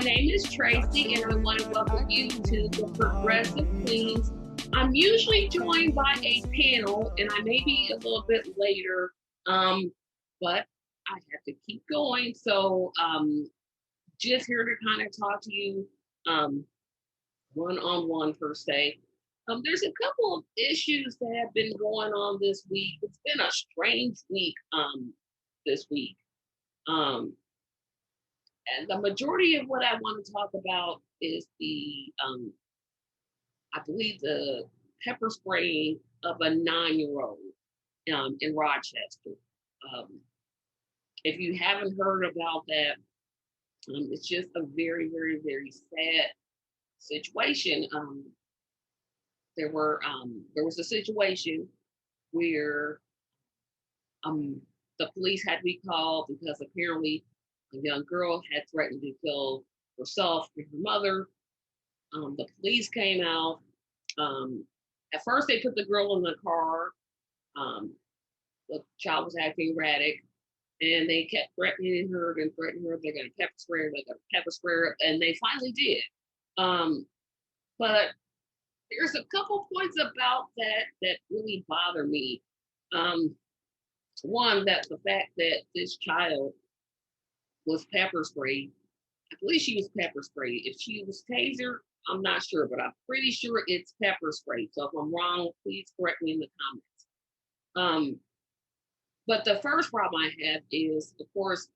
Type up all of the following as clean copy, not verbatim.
name is Tracy, and I want to welcome you to the Progressive Queens. I'm usually joined by a panel, and I may be a little bit later, but I have to keep going. So, just here to kind of talk to you one on one per se. There's a couple of issues that have been going on this week. It's been a strange week this week. Um, and the majority of what I want to talk about is I believe the pepper spraying of a 9-year-old in Rochester. Um, if you haven't heard about that, it's just a very, very, very sad situation. There was a situation where the police had to be called because apparently a young girl had threatened to kill herself and her mother. The police came out. At first, they put the girl in the car. Um, the child was acting erratic, and they kept threatening her and threatening her. They're going to pepper spray her. They're going to pepper spray her, and they finally did. But there's a couple points about that really bother me. One, that the fact that this child was pepper sprayed. I believe she was pepper sprayed. If she was tasered, I'm not sure, but I'm pretty sure it's pepper spray. So if I'm wrong, please correct me in the comments. But the first problem I have is, of course,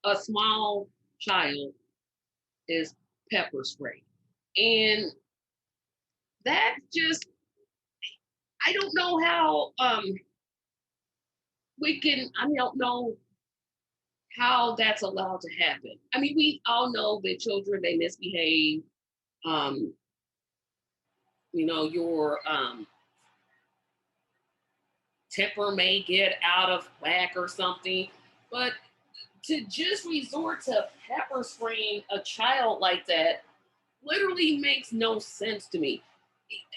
a small child is pepper sprayed. And that just, I don't know how I don't know how that's allowed to happen. I mean, we all know that children, they misbehave. Um, your temper may get out of whack or something, but to just resort to pepper spraying a child like that literally makes no sense to me.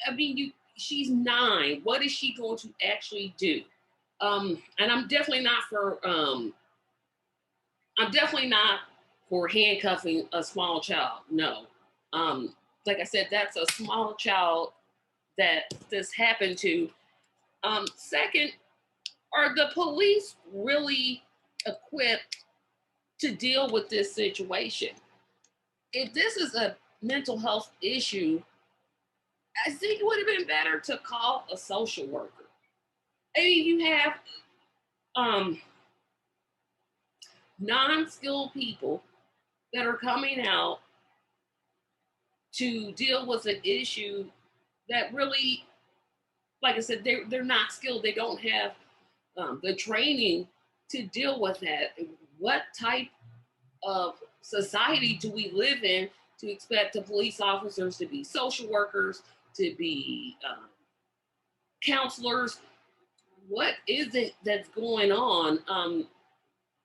I mean, she's 9. What is she going to actually do? And I'm definitely not for handcuffing a small child. No. Like I said, that's a small child that this happened to. Second, are the police really equipped to deal with this situation? If this is a mental health issue, I think it would have been better to call a social worker. I mean, you have non-skilled people that are coming out to deal with an issue that really, like I said, they're not skilled. They don't have the training to deal with that. What type of society do we live in to expect the police officers to be social workers, to be counselors? What is it that's going on?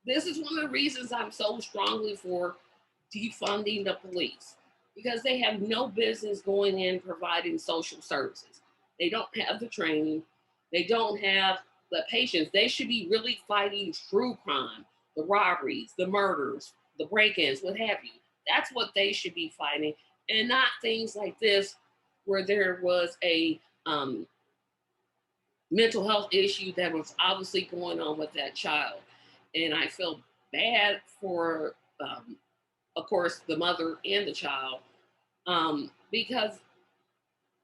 This is one of the reasons I'm so strongly for defunding the police, because they have no business going in providing social services. They don't have the training. They don't have the patience. They should be really fighting true crime, the robberies, the murders, the break-ins, what have you. That's what they should be fighting, and not things like this where there was a mental health issue that was obviously going on with that child. And I feel bad for, of course, the mother and the child, because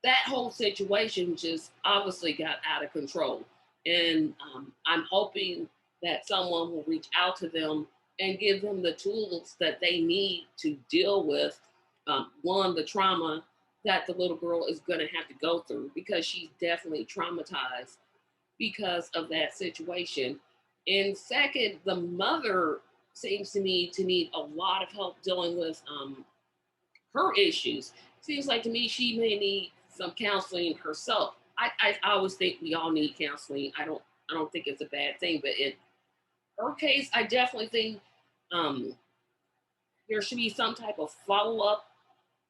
that whole situation just obviously got out of control. And I'm hoping that someone will reach out to them and give them the tools that they need to deal with, one, the trauma that the little girl is going to have to go through, because she's definitely traumatized because of that situation. And second, the mother seems to me to need a lot of help dealing with her issues. Seems like to me she may need some counseling herself. I always think we all need counseling. I don't think it's a bad thing, but in her case, I definitely think there should be some type of follow up.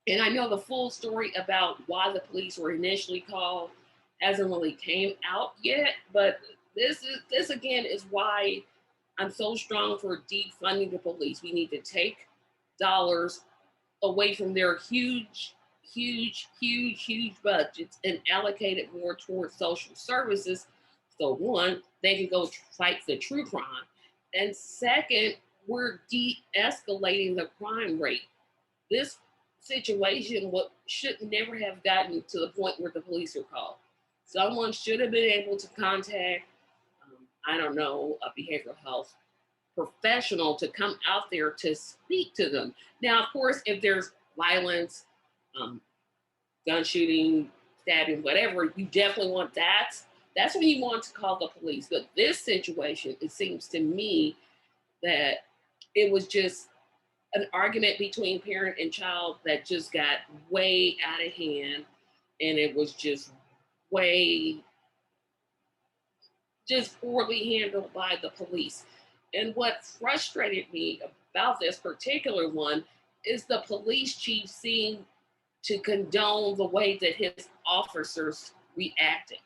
And I know the full story about why the police were initially called hasn't really came out yet, but this again is why I'm so strong for defunding the police. We need to take dollars away from their huge budgets and allocate it more towards social services. So one, they can go fight the true crime. And second, we're de-escalating the crime rate. This situation what should never have gotten to the point where the police are called. Someone should have been able to contact, I don't know, a behavioral health professional to come out there to speak to them. Now, of course, if there's violence, um, gun shooting, stabbing, whatever, you definitely want that. That's when you want to call the police. But this situation, it seems to me that it was just an argument between parent and child that just got way out of hand, and it was just way just poorly handled by the police. And what frustrated me about this particular one is the police chief seemed to condone the way that his officers reacted.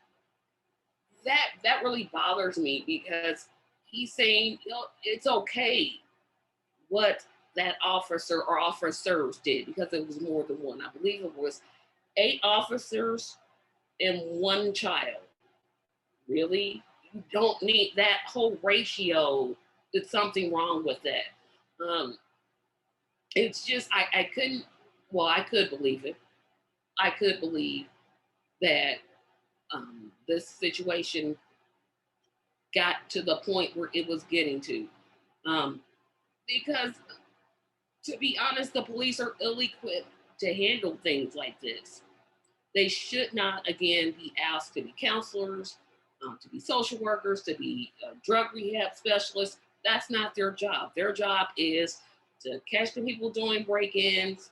That really bothers me because he's saying, you know, it's okay what that officer or officers did because it was more than one. I believe it was 8 officers and one child. Really? You don't need that whole ratio. There's something wrong with that. It's just I couldn't. Well, I could believe it. I could believe that this situation got to the point where it was getting to, um, because to be honest, the police are ill-equipped to handle things like this. They should not, again, be asked to be counselors, to be social workers, to be drug rehab specialists. That's not their job. Their job is to catch the people doing break ins,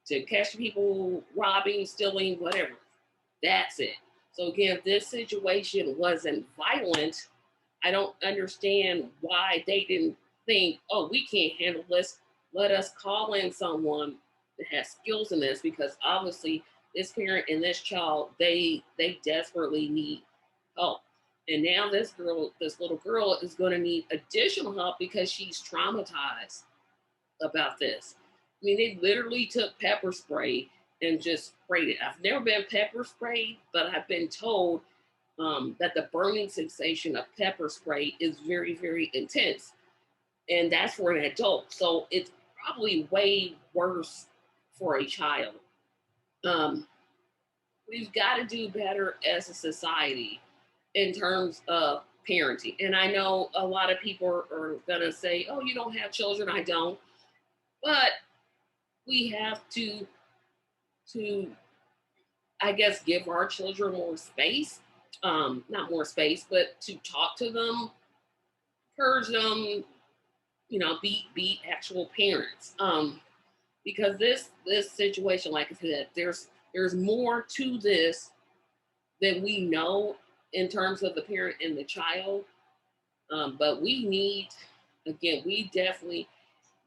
to catch the people robbing, stealing, whatever. That's it. So, again, if this situation wasn't violent, I don't understand why they didn't think, oh, we can't handle this. Let us call in someone that has skills in this because obviously this parent and this child, they desperately need help. And now this little girl is going to need additional help because she's traumatized about this. I mean, they literally took pepper spray and just sprayed it. I've never been pepper sprayed, but I've been told that the burning sensation of pepper spray is very, very intense. And that's for an adult. So it's probably way worse for a child. Um, we've got to do better as a society in terms of parenting. And I know a lot of people are going to say, oh, you don't have children. I don't. But we have to, I guess, give our children more space. Not more space, but to talk to them, encourage them, you know, be actual parents. Because this situation, like I said, there's more to this than we know in terms of the parent and the child. But we definitely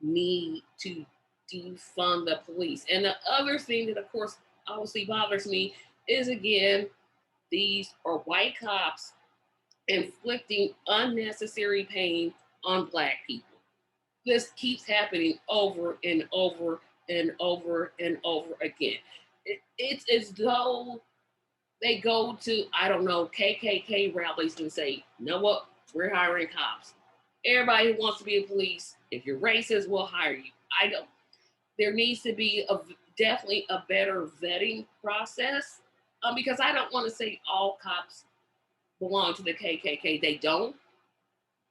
need to defund the police. And the other thing that, of course, obviously bothers me is, again, these are white cops inflicting unnecessary pain on Black people. This keeps happening over and over and over and over again. It's as though they go to, I don't know, KKK rallies and say, you know what, we're hiring cops. Everybody who wants to be a police, if you're racist, we'll hire you. I don't. There needs to be definitely a better vetting process, because I don't want to say all cops belong to the KKK. They don't.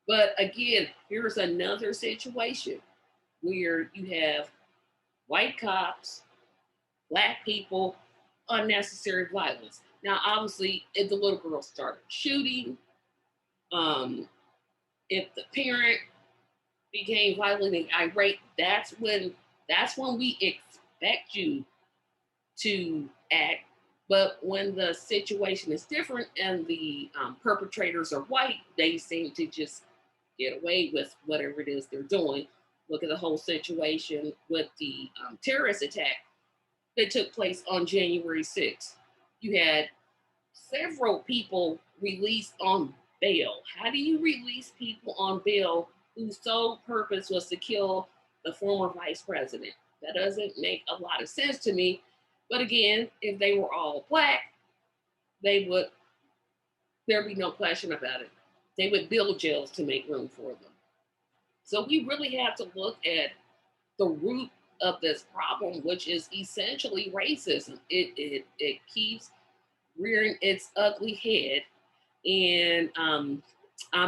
But again, here's another situation where you have white cops, Black people, unnecessary violence. Now, obviously, if the little girl started shooting, um, if the parent became violent and irate, that's when we expect you to act. But when the situation is different and the perpetrators are white, they seem to just get away with whatever it is they're doing. Look at the whole situation with the terrorist attack that took place on January 6th. You had several people released on bail. How do you release people on bail whose sole purpose was to kill the former vice president. That doesn't make a lot of sense to me. But again, if they were all black, they would, there'd be no question about it. They would build jails to make room for them. So we really have to look at the root of this problem, which is essentially racism. It keeps rearing its ugly head. And I'm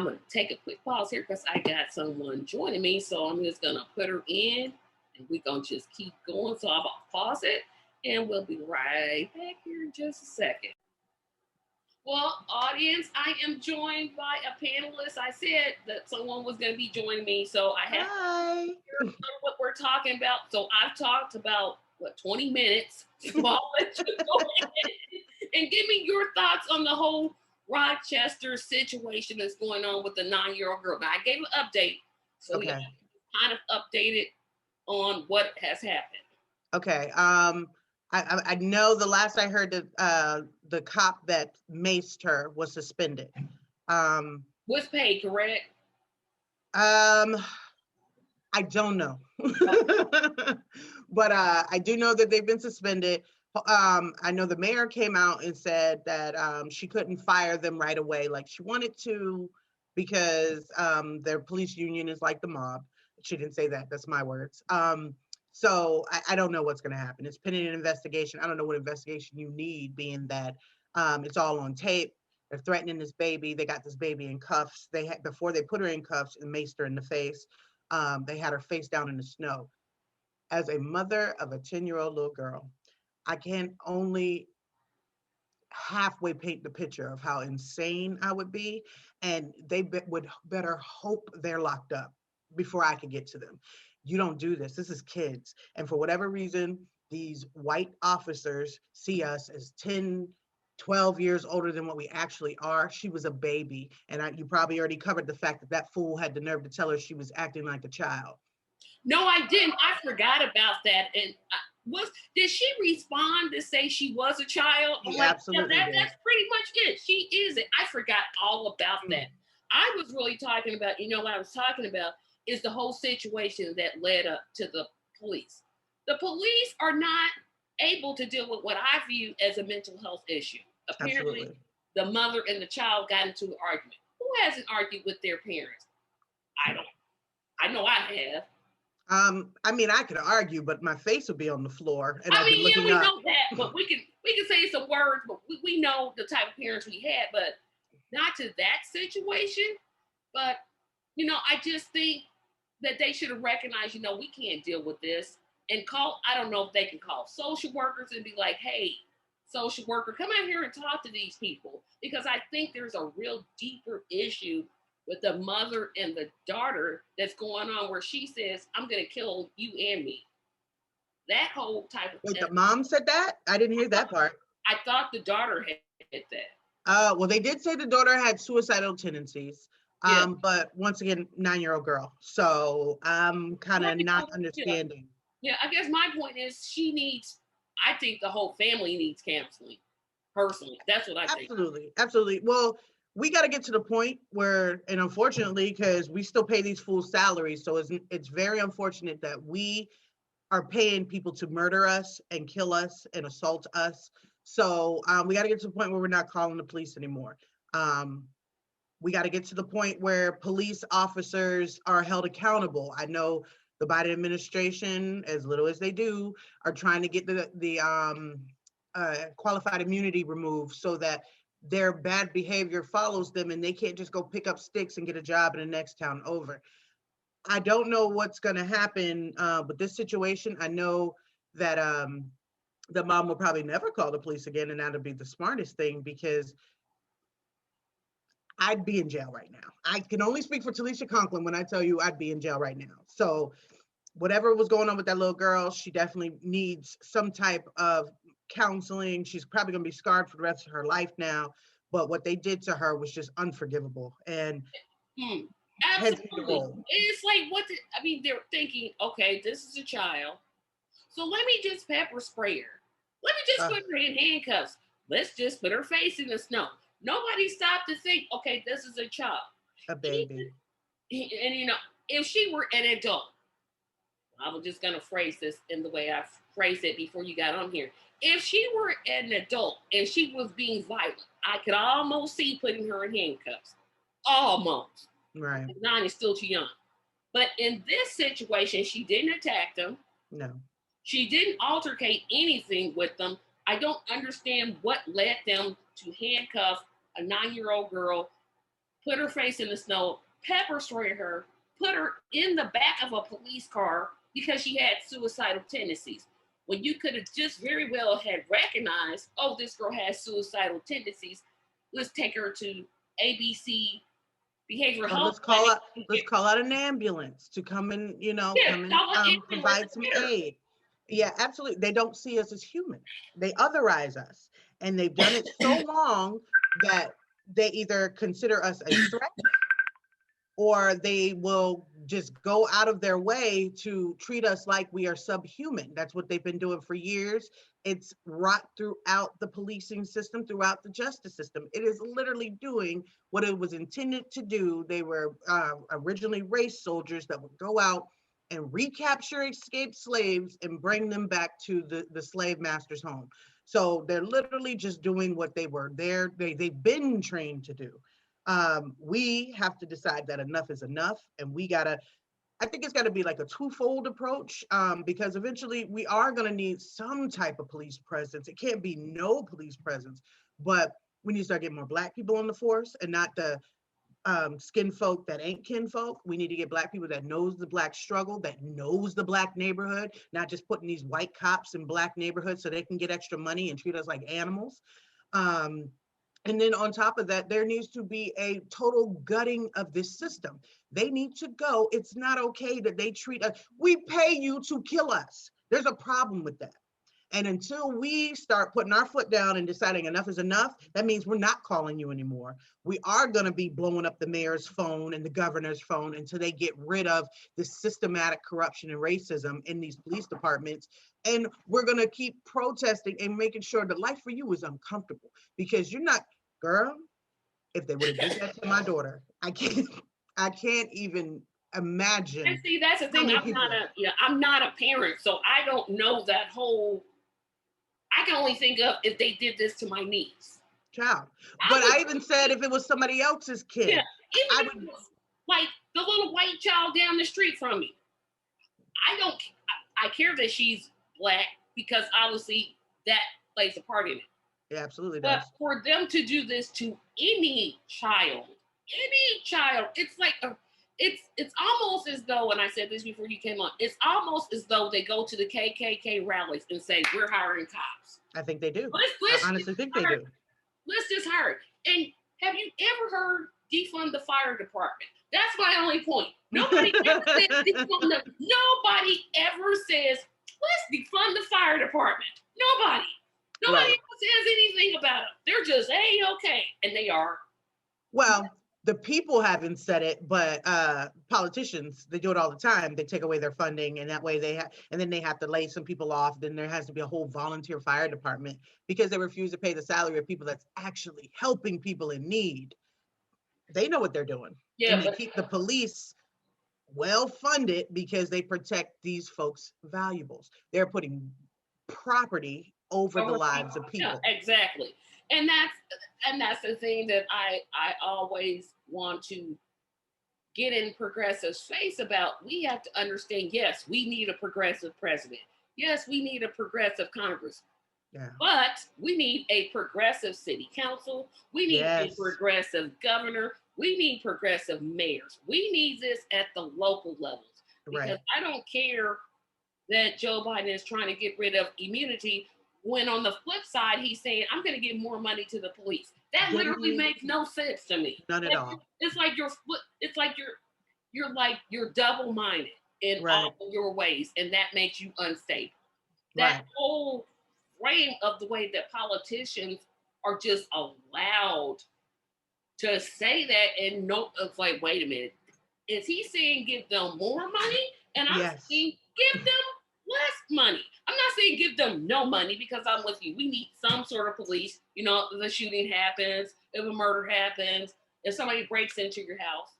gonna take a quick pause here because I got someone joining me. So I'm just gonna put her in and we're gonna just keep going. So I'll pause it and we'll be right back here in just a second. Well, audience, I am joined by a panelist. I said that someone was going to be joining me, so I have to hear what we're talking about. So I've talked about, 20 minutes. So I'll let you go ahead and give me your thoughts on the whole Rochester situation that's going on with the 9-year-old girl. Now, I gave an update, so we kind of updated on what has happened. Okay. I know the last I heard the cop that maced her was suspended. Was paid, correct? I don't know. But I do know that they've been suspended. I know the mayor came out and said that she couldn't fire them right away like she wanted to because their police union is like the mob. She didn't say that. That's my words. So I don't know what's going to happen. It's pending an investigation. I don't know what investigation you need, being that it's all on tape. They're threatening this baby. They got this baby in cuffs. They had, before they put her in cuffs and maced her in the face, they had her face down in the snow. As a mother of a 10-year-old little girl, I can only halfway paint the picture of how insane I would be. And they would better hope they're locked up before I could get to them. You don't do this. This is kids. And for whatever reason, these white officers see us as 10, 12 years older than what we actually are. She was a baby. And you probably already covered the fact that that fool had the nerve to tell her she was acting like a child. No, I didn't. I forgot about that. And did she respond to say she was a child? She absolutely did. That's pretty much it. She is it. I forgot all about that. I was really talking about, what I was talking about is the whole situation that led up to the police. The police are not able to deal with what I view as a mental health issue. Apparently, absolutely. The mother and the child got into an argument. Who hasn't argued with their parents? I don't. I know I have. I mean, I could argue, but my face would be on the floor. And we know that, but we can say some words, but we know the type of parents we had, but not to that situation. But I just think that they should have recognized, we can't deal with this, and I don't know if they can call social workers and be like, hey, social worker, come out here and talk to these people, because I think there's a real deeper issue with the mother and the daughter that's going on, where she says, I'm going to kill you and me. That whole type of thing. Wait, the mom said that? I didn't hear that part. I thought the daughter had that. Well, they did say the daughter had suicidal tendencies. But once again, 9-year-old girl. So I'm kind of not understanding. Yeah, I guess my point is I think the whole family needs counseling. Personally, that's what I think. Absolutely. Well, we got to get to the point where, and unfortunately, because we still pay these fools salaries, so it's very unfortunate that we are paying people to murder us and kill us and assault us. So we got to get to the point where we're not calling the police anymore. We got to get to the point where police officers are held accountable. I know the Biden administration, as little as they do, are trying to get the qualified immunity removed so that their bad behavior follows them and they can't just go pick up sticks and get a job in the next town over. I don't know what's going to happen with this situation. I know that the mom will probably never call the police again, and that'll be the smartest thing, because I'd be in jail right now. I can only speak for Talisha Conklin when I tell you I'd be in jail right now. So whatever was going on with that little girl, she definitely needs some type of counseling. She's probably going to be scarred for the rest of her life now. But what they did to her was just unforgivable. And absolutely. It's like, they're thinking, okay, this is a child, so let me just pepper spray her. Let me just put her in handcuffs. Let's just put her face in the snow. Nobody stopped to think, okay, this is a child. A baby. And if she were an adult, I was just gonna phrase this in the way I phrased it before you got on here. If she were an adult and she was being violent, I could almost see putting her in handcuffs. Almost. Right. 9 is still too young. But in this situation, she didn't attack them. No. She didn't altercate anything with them. I don't understand what led them to handcuff a 9-year-old girl, put her face in the snow, pepper spray her, put her in the back of a police car because she had suicidal tendencies. When you could have just very well had recognized, oh, this girl has suicidal tendencies. Let's take her to ABC behavioral Well, health let's call out an ambulance to come and, Yeah, come and provide some aid. Yeah, absolutely. They don't see us as human. They otherize us. And they've done it so long that they either consider us a threat or they will just go out of their way to treat us like we are subhuman. That's what they've been doing for years. It's rot throughout the policing system, throughout the justice system. It is literally doing what it was intended to do. They were originally race soldiers that would go out and recapture escaped slaves and bring them back to the slave master's home. So they're literally just doing what they've been trained to do. We have to decide that enough is enough, and I think it's gotta be like a twofold approach, because eventually we are gonna need some type of police presence. It can't be no police presence, but we need to start getting more Black people on the force and not the skin folk that ain't kin folk. We need to get Black people that knows the Black struggle, that knows the Black neighborhood, not just putting these white cops in Black neighborhoods so they can get extra money and treat us like animals. Um, and then on top of that, there needs to be a total gutting of this system. They need to go. It's not okay that they treat us. We pay you to kill us. There's a problem with that. And until we start putting our foot down and deciding enough is enough, that means we're not calling you anymore. We are going to be blowing up the mayor's phone and the governor's phone until they get rid of the systematic corruption and racism in these police departments. And we're going to keep protesting and making sure that life for you is uncomfortable because you're not, girl, if they would have did that to my daughter, I can't even imagine. And see, that's the thing. I'm not a parent, so I don't know that whole. I can only think of if they did this to my niece. Child. But I even said if it was somebody else's kid. Yeah, even if it was like the little white child down the street from me. I care that she's Black because obviously that plays a part in it. It absolutely does. But for them to do this to any child, it's like it's almost as though, and I said this before you came on, it's almost as though they go to the KKK rallies and say, we're hiring cops. I think they do. I honestly think they do. Let's just hire it. And have you ever heard defund the fire department? That's my only point. Nobody ever says nobody ever says, let's defund the fire department. Nobody ever says anything about it. They're just, hey, okay. And they are. Well, the people haven't said it, but politicians, they do it all the time. They take away their funding, and that way and then they have to lay some people off. Then there has to be a whole volunteer fire department because they refuse to pay the salary of people that's actually helping people in need. They know what they're doing. Yeah, and they keep the police well funded because they protect these folks' valuables. They're putting property over the lives of people. Yeah, exactly. And that's the thing that I always want to get in progressive's face about. We have to understand, yes, we need a progressive president. Yes, we need a progressive Congress. Yeah. But we need a progressive city council. We need a progressive governor. We need progressive mayors. We need this at the local levels. Because I don't care that Joe Biden is trying to get rid of immunity when on the flip side, he's saying, I'm going to give more money to the police. That literally makes no sense to me. None at all. It's like you're double-minded in all of your ways, and that makes you unstable. That whole frame of the way that politicians are just allowed to say that, and no, it's like, wait a minute. Is he saying give them more money? And I'm saying give them less money. I'm not saying give them no money because I'm with you. We need some sort of police. You know, if the shooting happens, if a murder happens, if somebody breaks into your house.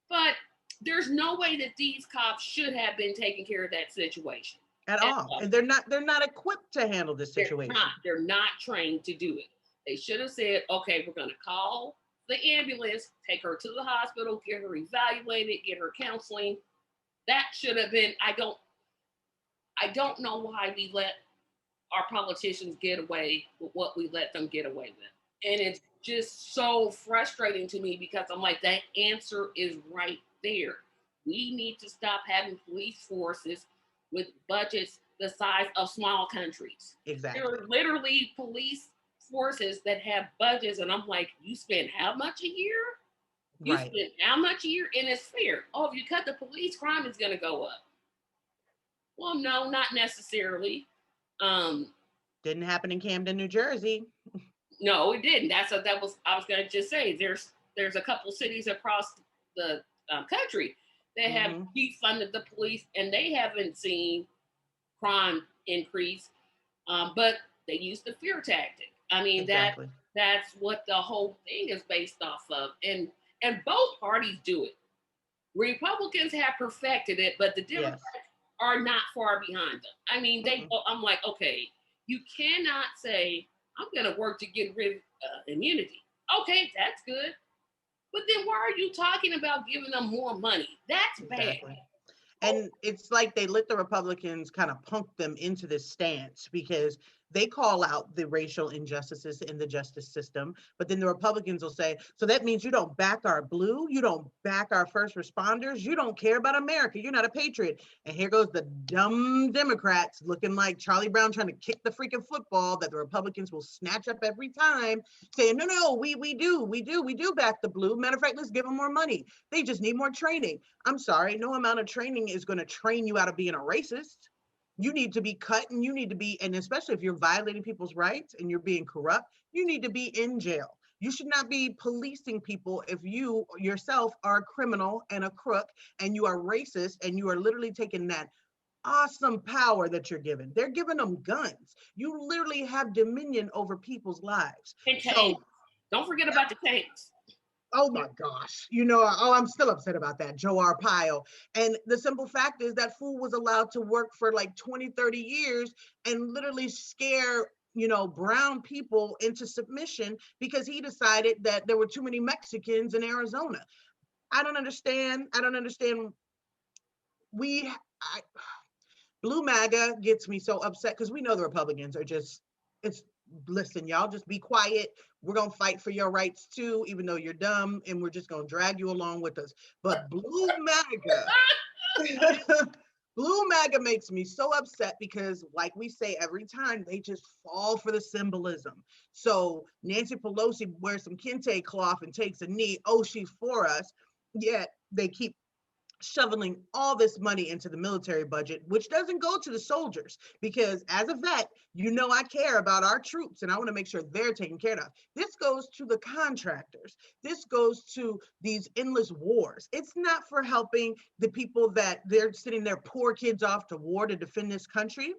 But there's no way that these cops should have been taking care of that situation At at all. all. And they're not equipped to handle this situation. They're not trained to do it. They should have said, okay, we're going to call the ambulance, take her to the hospital, get her evaluated, get her counseling. That should have been. I don't know why we let our politicians get away with what we let them get away with. And it's just so frustrating to me because I'm like, that answer is right there. We need to stop having police forces with budgets the size of small countries. Exactly. There are literally police forces that have budgets, and I'm like, you spend how much a year? You Right. spend how much a year? And it's fair. Oh, if you cut the police, crime is going to go up. Well, no, not necessarily. Didn't happen in Camden, New Jersey. No, it didn't. That was I was going to just say. There's a couple cities across the country that have defunded the police, and they haven't seen crime increase, but they use the fear tactic. I mean, Exactly. that's what the whole thing is based off of, and both parties do it. Republicans have perfected it, but the Democrats are not far behind them. I mean, I'm like, okay, you cannot say I'm going to work to get rid of immunity. Okay, that's good. But then why are you talking about giving them more money? That's bad. And it's like they let the Republicans kind of punk them into this stance because they call out the racial injustices in the justice system. But then the Republicans will say, so that means you don't back our blue, you don't back our first responders, you don't care about America, you're not a patriot. And here goes the dumb Democrats looking like Charlie Brown trying to kick the freaking football that the Republicans will snatch up every time, saying, no, we do back the blue. Matter of fact, let's give them more money. They just need more training. I'm sorry, no amount of training is going to train you out of being a racist. You need to be cut, and you need to be, and especially if you're violating people's rights and you're being corrupt, you need to be in jail. You should not be policing people if you yourself are a criminal and a crook and you are racist and you are literally taking that awesome power that you're given. They're giving them guns. You literally have dominion over people's lives. And tanks. Don't forget about the tanks. Oh my gosh. I'm still upset about that, Joe Arpaio. And the simple fact is that fool was allowed to work for like 20, 30 years and literally scare, brown people into submission because he decided that there were too many Mexicans in Arizona. I don't understand. Blue MAGA gets me so upset because we know the Republicans are listen, y'all just be quiet. We're going to fight for your rights too, even though you're dumb, and we're just going to drag you along with us. But Blue MAGA, Blue MAGA makes me so upset because, like we say every time, they just fall for the symbolism. So Nancy Pelosi wears some kente cloth and takes a knee. Oh, she's for us. Yet they keep shoveling all this money into the military budget, which doesn't go to the soldiers, because as a vet, I care about our troops and I want to make sure they're taken care of. This goes to the contractors. This goes to these endless wars. It's not for helping the people that they're sending their poor kids off to war to defend this country.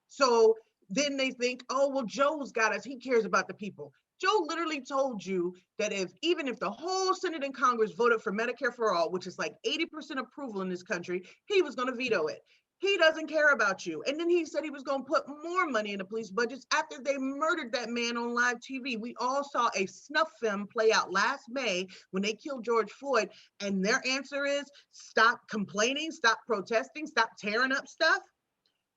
So then they think, oh, well, Joe's got us. He cares about the people. Joe literally told you that even if the whole Senate and Congress voted for Medicare for all, which is like 80% approval in this country, he was going to veto it. He doesn't care about you. And then he said he was going to put more money in the police budgets after they murdered that man on live TV. We all saw a snuff film play out last May when they killed George Floyd. And their answer is stop complaining, stop protesting, stop tearing up stuff.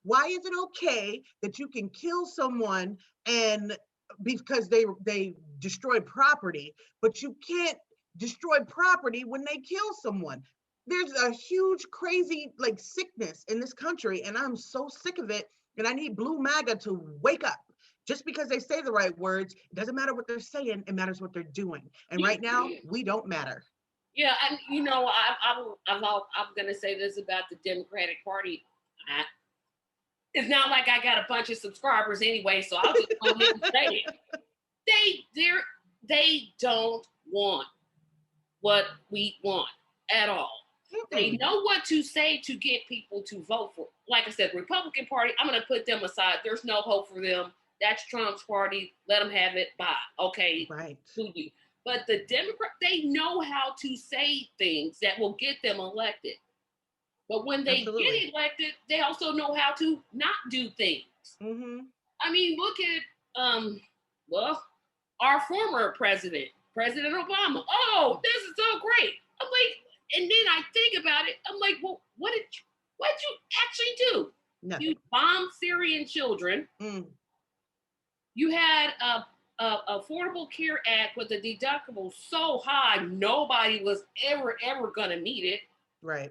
Why is it okay that you can kill someone and because they destroy property, but you can't destroy property when they kill someone? There's a huge, crazy sickness in this country, and I'm so sick of it. And I need Blue MAGA to wake up. Just because they say the right words, it doesn't matter what they're saying, it matters what they're doing. And right now, we don't matter. Yeah, and I'm gonna say this about the Democratic Party. It's not like I got a bunch of subscribers anyway, so I'll just go ahead and say it. They don't want what we want at all. They know what to say to get people to vote for. Like I said, Republican Party, I'm going to put them aside. There's no hope for them. That's Trump's party. Let them have it. Bye. Okay. Right. To you. But the Democrat, they know how to say things that will get them elected. But when they Absolutely. get elected, they also know how to not do things. Hmm. I mean, look at well, our former president, President Obama. Oh, this is so great. I'm like, and then I think about it. I'm like, well, what did you actually do? You Nothing. bombed Syrian children. Mm. You had a Affordable Care Act with a deductible so high nobody was ever gonna need it. Right.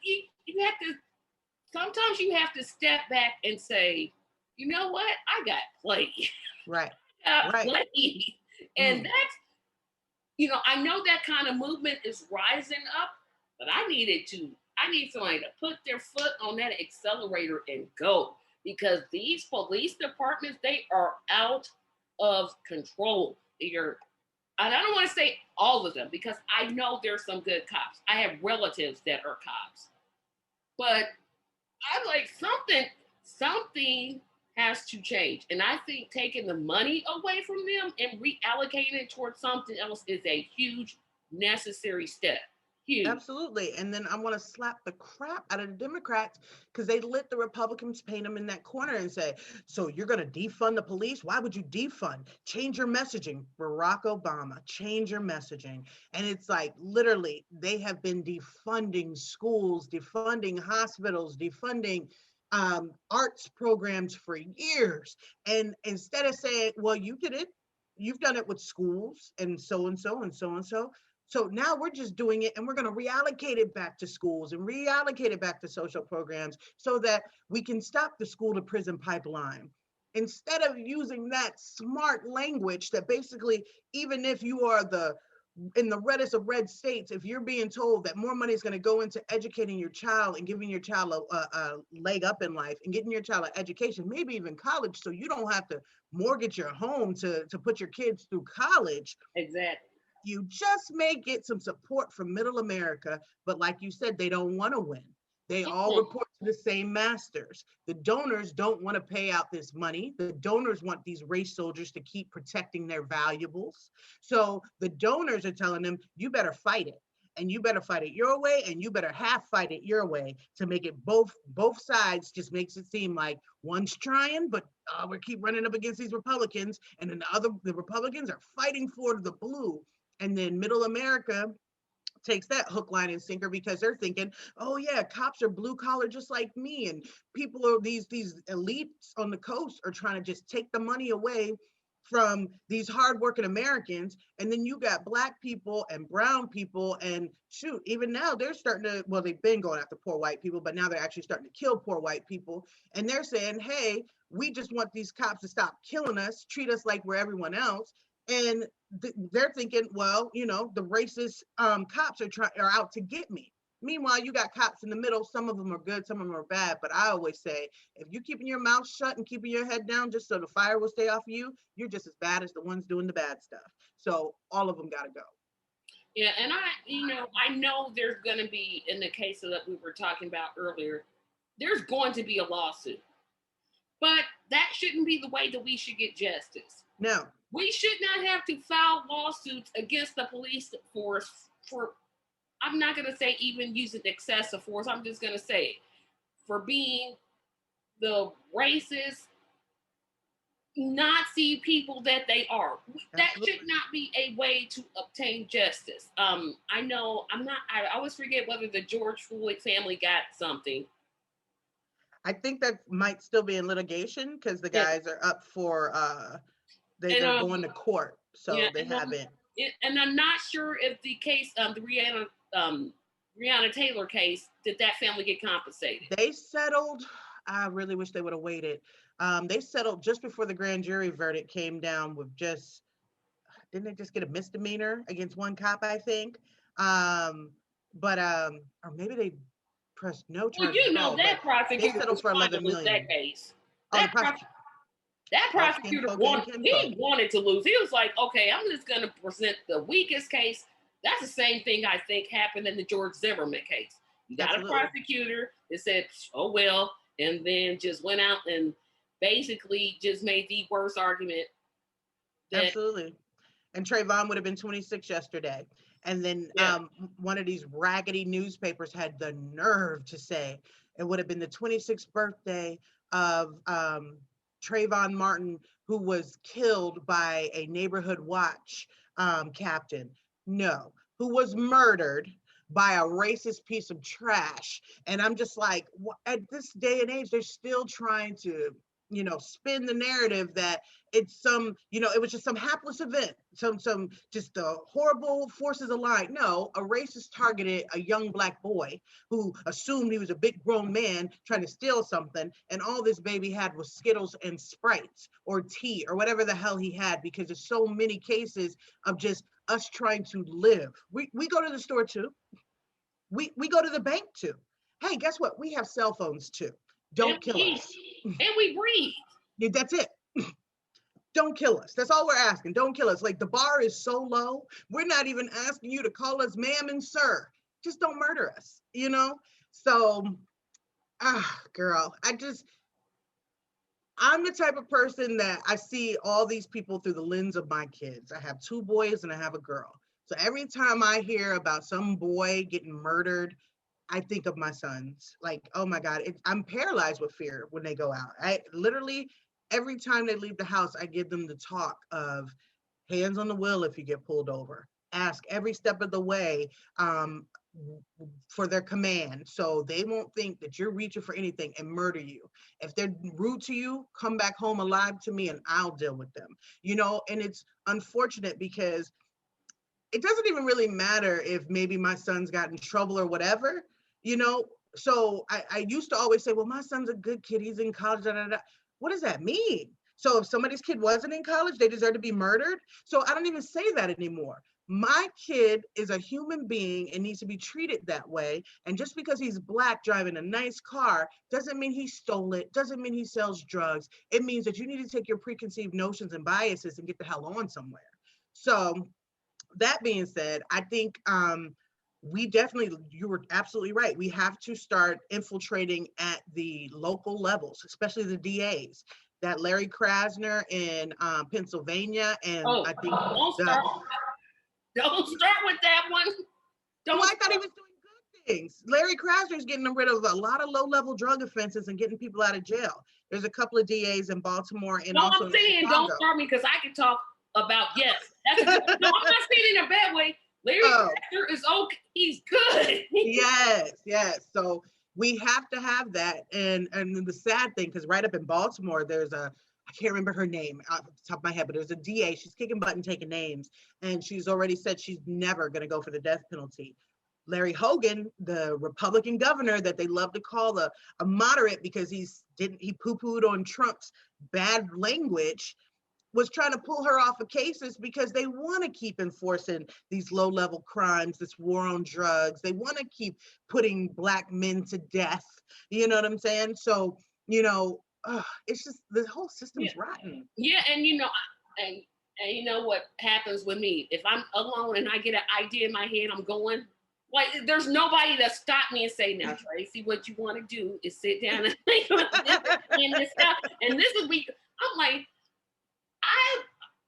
You have to sometimes you have to step back and say, you know what, I got played. Right. Right. Played. And Mm. that's, I know that kind of movement is rising up, but I need somebody to put their foot on that accelerator and go, because these police departments, they are out of control. And I don't want to say all of them, because I know there's some good cops. I have relatives that are cops, but I'm like, something has to change. And I think taking the money away from them and reallocating it towards something else is a huge necessary step. Huge. Absolutely. And then I want to slap the crap out of the Democrats because they let the Republicans paint them in that corner and say, so you're going to defund the police? Why would you defund? Change your messaging. Barack Obama, change your messaging. And it's like literally they have been defunding schools, defunding hospitals, defunding arts programs for years. And instead of saying, well, you did it, you've done it with schools and so and so and so and so. So now we're just doing it and we're going to reallocate it back to schools and reallocate it back to social programs so that we can stop the school to prison pipeline. Instead of using that smart language that basically, even if you are in the reddest of red states, if you're being told that more money is going to go into educating your child and giving your child a leg up in life and getting your child an education, maybe even college, so you don't have to mortgage your home to put your kids through college, Exactly. you just may get some support from middle America, but like you said, they don't want to win. They all Mhm. report to the same masters. The donors don't want to pay out this money. The donors want these race soldiers to keep protecting their valuables. So the donors are telling them, you better fight it. And you better fight it your way, and you better half fight it your way to make it both sides. Just makes it seem like one's trying, but we keep running up against these Republicans, and then the Republicans are fighting for the blue. And then middle America takes that hook, line, and sinker because they're thinking, oh yeah, cops are blue collar just like me. And people are these elites on the coast are trying to just take the money away from these hardworking Americans. And then you got black people and brown people, and shoot, even now they're starting to, well, they've been going after poor white people, but now they're actually starting to kill poor white people. And they're saying, hey, we just want these cops to stop killing us, treat us like we're everyone else. And they're thinking, well, the racist cops are out to get me. Meanwhile, you got cops in the middle. Some of them are good, some of them are bad. But I always say, if you're keeping your mouth shut and keeping your head down just so the fire will stay off of you, you're just as bad as the ones doing the bad stuff. So all of them got to go. Yeah, and I know there's going to be, in the case that we were talking about earlier, there's going to be a lawsuit. But that shouldn't be the way that we should get justice. No. We should not have to file lawsuits against the police force for, I'm not going to say even using excessive force, I'm just going to say for being the racist Nazi people that they are. That Absolutely. should not be a way to obtain justice. I know I always forget whether the George Floyd family got something. I think that might still be in litigation because the Yeah. guys are up for they're going to court, so yeah, they haven't. And I'm not sure if the case, the Breonna Taylor case, did that family get compensated? They settled. I really wish they would have waited. They settled just before the grand jury verdict came down with didn't they just get a misdemeanor against one cop, I think? But or maybe they pressed no Well, charges at all, but that they prosecutor settled was for trying to 11 lose that million. case. Oh, the That prosecutor. prosecutor wanted, Kinfolk. he wanted to lose. He was like, okay, I'm just going to present the weakest case. That's the same thing I think happened in the George Zimmerman case. You got Absolutely. a prosecutor that said, oh, well, and then just went out and basically just made the worst argument. Absolutely. and Trayvon would have been 26 yesterday. And then Yeah. one of these raggedy newspapers had the nerve to say it would have been the 26th birthday of Trayvon Martin, who was killed by a neighborhood watch captain. No, who was murdered by a racist piece of trash. And I'm just like, at this day and age, they're still trying to, spin the narrative that it's it was just some hapless event, some just the horrible forces aligned. No, a racist targeted a young Black boy who assumed he was a big grown man trying to steal something, and all this baby had was Skittles and Sprites or tea or whatever the hell he had, because there's so many cases of just us trying to live. We go to the store too. We go to the bank too. Hey, guess what? We have cell phones too. Don't kill us. And we breathe. That's it. Don't kill us. That's all we're asking. Don't kill us. Like, the bar is so low. We're not even asking you to call us ma'am and sir. Just don't murder us, So, girl, I'm the type of person that I see all these people through the lens of my kids. I have 2 boys and I have a girl. So every time I hear about some boy getting murdered, I think of my sons. Like, oh my God, I'm paralyzed with fear when they go out. I literally, every time they leave the house, I give them the talk of hands on the wheel if you get pulled over. Ask every step of the way for their command, so they won't think that you're reaching for anything and murder you. If they're rude to you, come back home alive to me and I'll deal with them. And it's unfortunate because it doesn't even really matter if maybe my son's got in trouble or whatever, So I used to always say, well, my son's a good kid. He's in college. Da, da, da. What does that mean? So if somebody's kid wasn't in college, they deserve to be murdered. So I don't even say that anymore. My kid is a human being and needs to be treated that way. And just because he's Black driving a nice car doesn't mean he stole it, doesn't mean he sells drugs. It means that you need to take your preconceived notions and biases and get the hell on somewhere. So that being said, I think you were absolutely right. We have to start infiltrating at the local levels, especially the DAs. That Larry Krasner in Pennsylvania, and I think don't start with that one. I thought he was doing good things. Larry Krasner is getting rid of a lot of low-level drug offenses and getting people out of jail. There's a couple of DAs in Baltimore and also I'm saying, don't start me, because I can talk about, yes. That's no, I'm not saying it in a bad way. Larry Krasner is okay. He's good. Yes. So we have to have that. And the sad thing, because right up in Baltimore, there's I can't remember her name off the top of my head, but there's a DA. She's kicking butt and taking names. And she's already said she's never going to go for the death penalty. Larry Hogan, the Republican governor that they love to call a moderate because he poo-pooed on Trump's bad language, was trying to pull her off of cases because they want to keep enforcing these low-level crimes, this war on drugs. They want to keep putting Black men to death. You know what I'm saying? So, it's just the whole system's rotten. Yeah, and and you know what happens with me? If I'm alone and I get an idea in my head, I'm going. Like, there's nobody that stop me and say, now, Tracy, what you want to do is sit down and think about this stuff. And this is I'm like,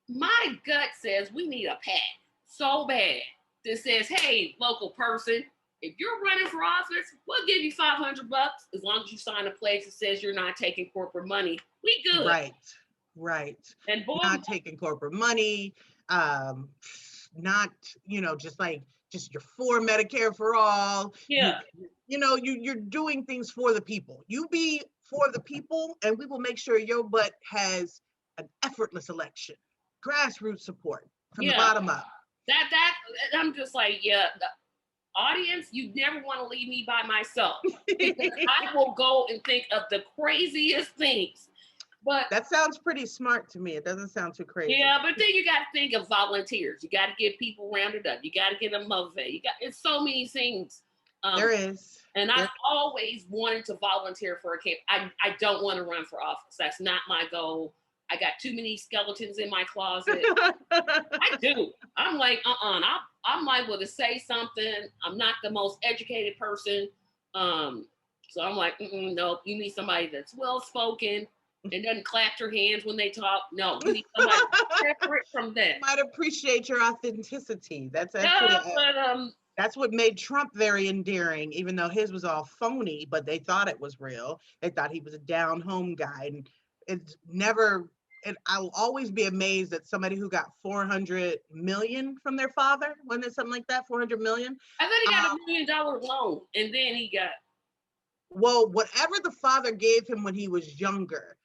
my gut says we need a PAC so bad that says, hey, local person, if you're running for office, we'll give you $500 as long as you sign a pledge that says you're not taking corporate money. We good. Right. And boy, not taking corporate money, not, just you're for Medicare for all. Yeah. You're doing things for the people. You be for the people, and we will make sure your butt has an effortless election, grassroots support from the bottom up. That I'm just like, the audience, you never want to leave me by myself, because I will go and think of the craziest things. But that sounds pretty smart to me. It doesn't sound too crazy. Yeah, but then you got to think of volunteers. You got to get people rounded up. You got to get them motivated. It's so many things. There is. And I've always wanted to volunteer for a camp. I don't want to run for office. That's not my goal. I got too many skeletons in my closet. I do. I'm like, I'm liable to say something. I'm not the most educated person. So I'm like, no, you need somebody that's well-spoken, and doesn't clap your hands when they talk. No, you need somebody separate from that. Might appreciate your authenticity. That's actually Yeah, but that's what made Trump very endearing, even though his was all phony, but they thought it was real. They thought he was a down home guy. And it's never, and I'll always be amazed that somebody who got 400 million from their father, wasn't it something like that? 400 million? I thought he got $1 million loan, and then he got. Well, whatever the father gave him when he was younger,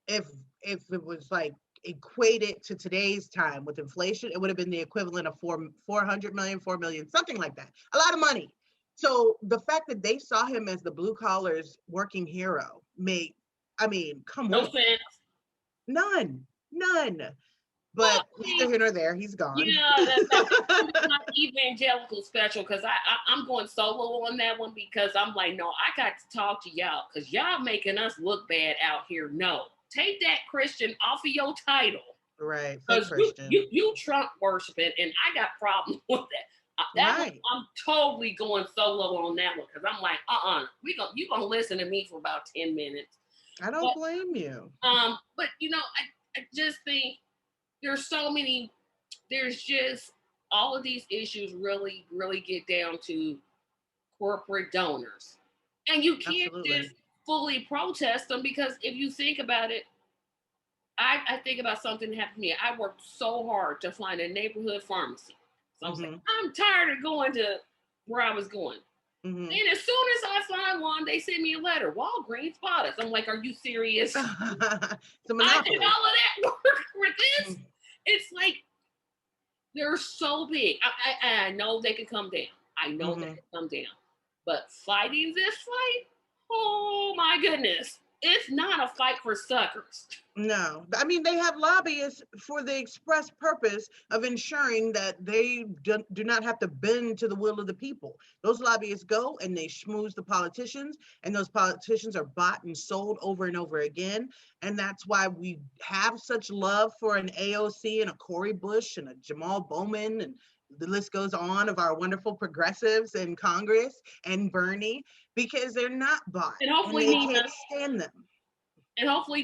if it was like equated to today's time with inflation, it would have been the equivalent of 400 million, 4 million, something like that. A lot of money. So the fact that they saw him as the blue collars working hero made, I mean, come No on. sense. None. But neither here nor there. He's gone. Yeah, that's not evangelical special, because I'm going solo on that one, because I'm like, no, I got to talk to y'all, because y'all making us look bad out here. No, take that Christian off of your title. Right. Because you Trump worshiping, and I got problems with that. Right. I'm totally going solo on that one, because I'm like, you gonna listen to me for about 10 minutes. I don't blame you. But I just think there's just all of these issues really, really get down to corporate donors. And you can't just fully protest them, because if you think about it, I think about something that happened to me. I worked so hard to find a neighborhood pharmacy. So I was like, I'm tired of going to where I was going. And as soon as I find one, they send me a letter. Walgreens bought us. I'm like, are you serious? I did all of that work for this. It's like, they're so big. I know they can come down. I know they can come down. But fighting this fight, oh my goodness. It's not a fight for suckers. No, I mean, they have lobbyists for the express purpose of ensuring that they do not have to bend to the will of the people. Those lobbyists go and they schmooze the politicians, and those politicians are bought and sold over and over again. And that's why we have such love for an AOC and a Cori Bush and a Jamal Bowman, and the list goes on of our wonderful progressives in Congress and Bernie, because they're not bought. And hopefully they can't stand them. And hopefully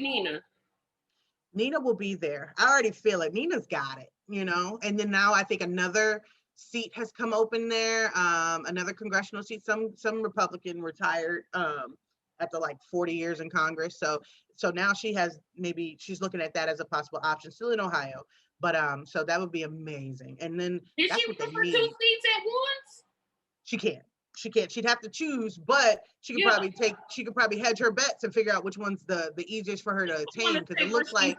Nina will be there. I already feel it. Nina's got it, and then now I think another seat has come open there, another congressional seat. Some Republican retired after like 40 years in Congress. So now she's looking at that as a possible option, still in Ohio. But so that would be amazing. And then did she run for 2 seats at once? She can't. She'd have to choose, but she could probably hedge her bets and figure out which one's the easiest for her to attain, because it looks like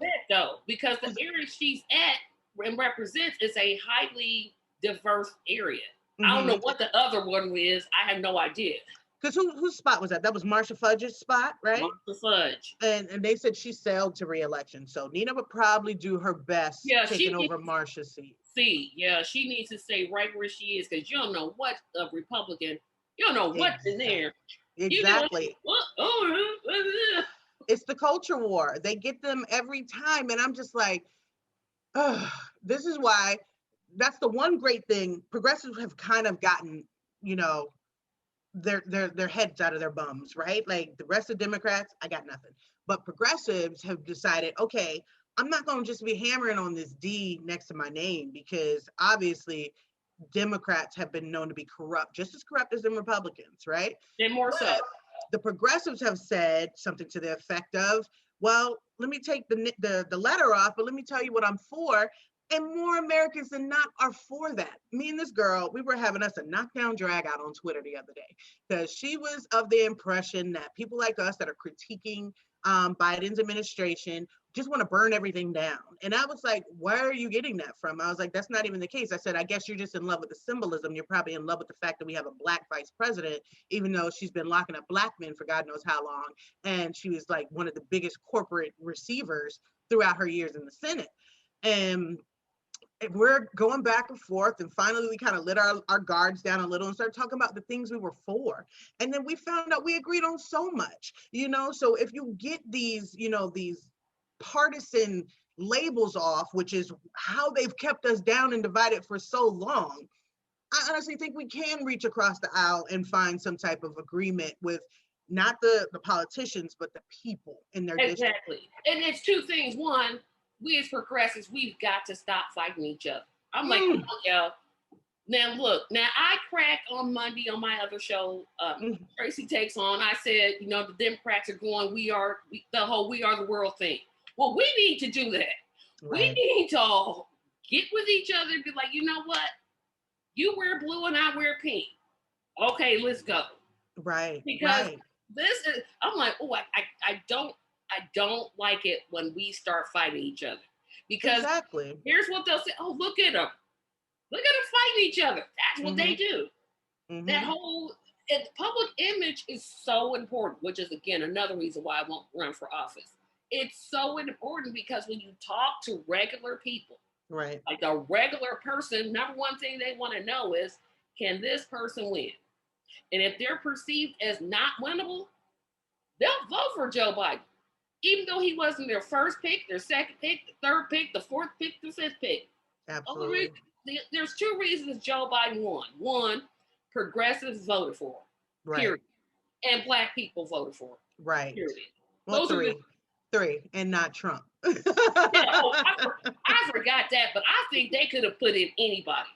because the area she's at and represents is a highly diverse area. I don't know what the other one is. I have no idea. Because whose spot was that? That was Marcia Fudge's spot, right? Marcia Fudge. And they said she sailed to re-election. So Nina would probably do her best taking over Marcia's seat. She needs to stay right where she is, because you don't know what a Republican, you don't know what's in there. Exactly. It's the culture war. They get them every time. And I'm just like, this is why, that's the one great thing. Progressives have kind of gotten, their heads out of their bums, right? Like the rest of Democrats, I got nothing. But progressives have decided, okay, I'm not going to just be hammering on this D next to my name, because obviously Democrats have been known to be corrupt, just as corrupt as the Republicans, right? And more so. The progressives have said something to the effect of, well, let me take the letter off, but let me tell you what I'm for. And more Americans than not are for that. Me and this girl, we were having us a knockdown drag out on Twitter the other day, because she was of the impression that people like us that are critiquing Biden's administration just want to burn everything down. And I was like, where are you getting that from? I was like, that's not even the case. I said, I guess you're just in love with the symbolism. You're probably in love with the fact that we have a Black vice president, even though she's been locking up Black men for God knows how long. And she was like one of the biggest corporate receivers throughout her years in the Senate. And we're going back and forth, and finally we kind of let our guards down a little and started talking about the things we were for. And then we found out we agreed on so much, so if you get these, these partisan labels off, which is how they've kept us down and divided for so long, I honestly think we can reach across the aisle and find some type of agreement with not the politicians, but the people in their district. Exactly. And it's two things. One, we as progressives, we've got to stop fighting each other. I'm like, come on, y'all. Now look, now I cracked on Monday on my other show, Tracy Takes On. I said, you know, the Democrats are going, we are the world thing. Well, we need to do that. Right. We need to all get with each other and be like, you know what? You wear blue and I wear pink. Okay, let's go. Right. Because right. this is, I'm like, oh, I don't like it when we start fighting each other. Because exactly. Here's what they'll say. Oh, look at them. Look at them fighting each other. That's what they do. That whole public image is so important, which is, again, another reason why I won't run for office. It's so important because when you talk to regular people, right, like a regular person, number one thing they want to know is, can this person win? And if they're perceived as not winnable, they'll vote for Joe Biden. Even though he wasn't their first pick, their second pick, the third pick, the fourth pick, the fifth pick. Absolutely. There's two reasons Joe Biden won. One, progressives voted for him. Right. Period. And Black people voted for him. Right. Period. Well, three, and not Trump. I forgot that, but I think they could have put in anybody.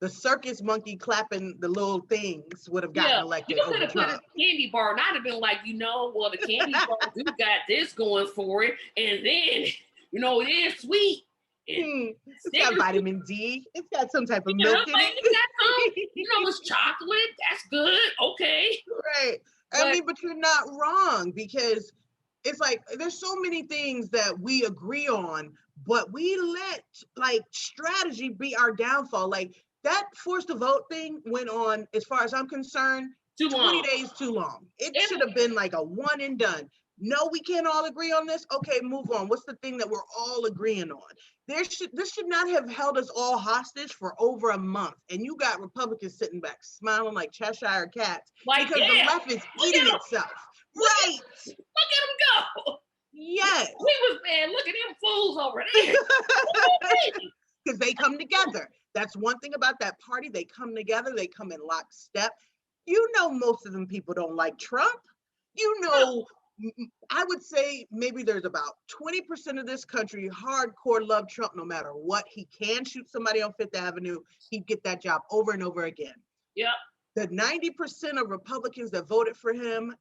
The circus monkey clapping the little things would have gotten elected. You could have put a candy bar, and I'd have been like, well, the candy bar do got this going for it, and then, it is sweet. It's got vitamin D. It's got some type of milk in it. It's chocolate. That's good. Okay. Right. But you're not wrong, because it's like there's so many things that we agree on, but we let strategy be our downfall. Like that forced to vote thing went on, as far as I'm concerned, 20 days too long. It should have been like a one and done. No, we can't all agree on this. Okay, move on. What's the thing that we're all agreeing on? This should not have held us all hostage for over a month. And you got Republicans sitting back smiling like Cheshire cats because the left is eating itself. Right. Look at them go. Yes. We was bad. Look at them fools over there. Because they come together. That's one thing about that party. They come together. They come in lockstep. Most of them people don't like Trump. I would say maybe there's about 20% of this country hardcore love Trump no matter what. He can shoot somebody on Fifth Avenue. He'd get that job over and over again. Yep. The 90% of Republicans that voted for him,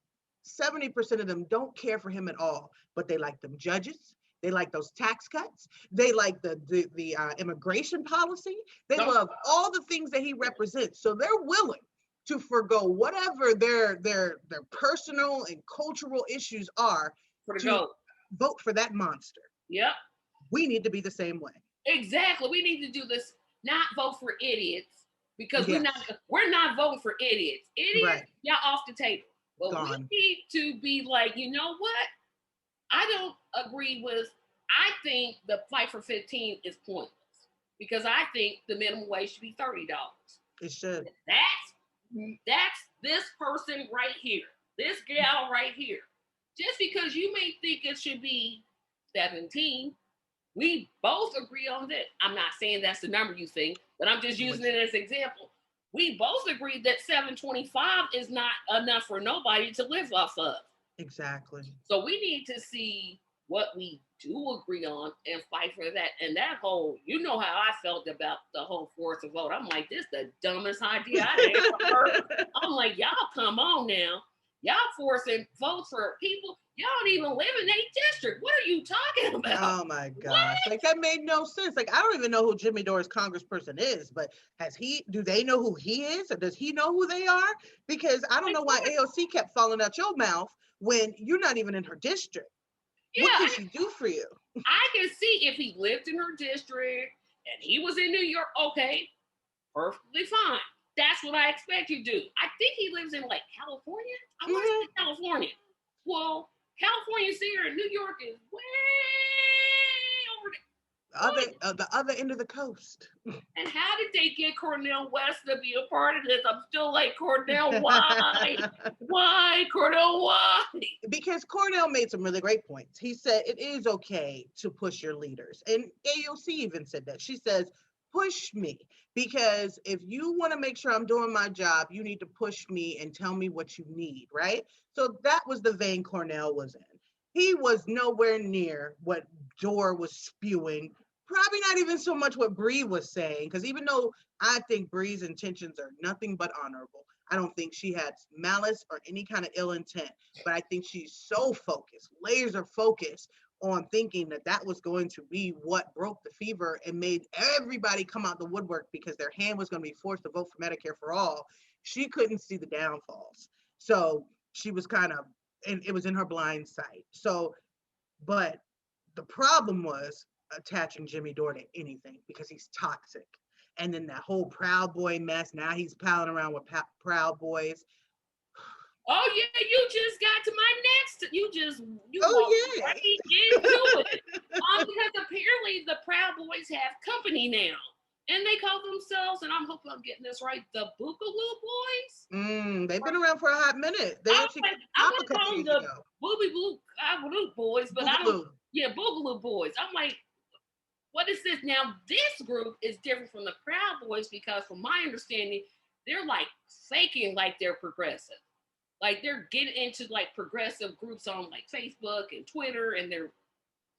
70% of them don't care for him at all, but they like them judges. They like those tax cuts. They like the immigration policy. They love all the things that he represents. So they're willing to forgo whatever their personal and cultural issues are to vote for that monster. Yep. We need to be the same way. Exactly. We need to do this, not vote for idiots, because we're not voting for idiots. Idiots, y'all off the table. But we need to be like, you know what? I don't agree with, I think the fight for 15 is pointless, because I think the minimum wage should be $30. It should. That's this person right here, this gal right here. Just because you may think it should be 17, we both agree on this. I'm not saying that's the number you think, but I'm just using it as an example. We both agree that $7.25 is not enough for nobody to live off of. Exactly. So we need to see what we do agree on and fight for that. And that whole, how I felt about the whole force of vote. I'm like, this is the dumbest idea I ever heard. I'm like, y'all come on now. Y'all forcing votes for people. Y'all don't even live in a district. What are you talking about? Oh my gosh. Like that made no sense. Like, I don't even know who Jimmy Dore's congressperson is, but do they know who he is, or does he know who they are? Because I don't know why AOC kept falling out your mouth when you're not even in her district. Yeah, what can she do for you? I can see if he lived in her district and he was in New York, okay, perfectly fine. That's what I expect you to do. I think he lives in California. I want to say California. Well, California's here and New York is way over there. The other end of the coast. And how did they get Cornel West to be a part of this? I'm still like, Cornel, why? Why, Cornel, why? Because Cornel made some really great points. He said it is okay to push your leaders. And AOC even said that. She says, push me, because if you want to make sure I'm doing my job, you need to push me and tell me what you need, right? So that was the vein Cornell was in. He was nowhere near what Dora was spewing. Probably not even so much what Bree was saying, because even though I think Bree's intentions are nothing but honorable, I don't think she had malice or any kind of ill intent. But I think she's so focused, laser focused on thinking that that was going to be what broke the fever and made everybody come out the woodwork because their hand was going to be forced to vote for Medicare for all. She couldn't see the downfalls. So she was kind of, and it was in her blind sight. So, but the problem was attaching Jimmy Dore to anything because he's toxic. And then that whole Proud Boy mess. Now he's palling around with Proud Boys. Oh yeah, you just got to my next. You walked Oh yeah. right into it. Because apparently the Proud Boys have company now, and they call themselves, and I'm hoping I'm getting this right, the Boogaloo Boys. They've been around for a hot minute. They actually I pop want a to call couple them years the ago. Boogaloo Boys, but I don't. Boogaloo. Yeah, Boogaloo Boys. I'm like, what is this? Now this group is different from the Proud Boys because, from my understanding, they're like faking like they're progressive. Like they're getting into like progressive groups on like Facebook and Twitter, and they're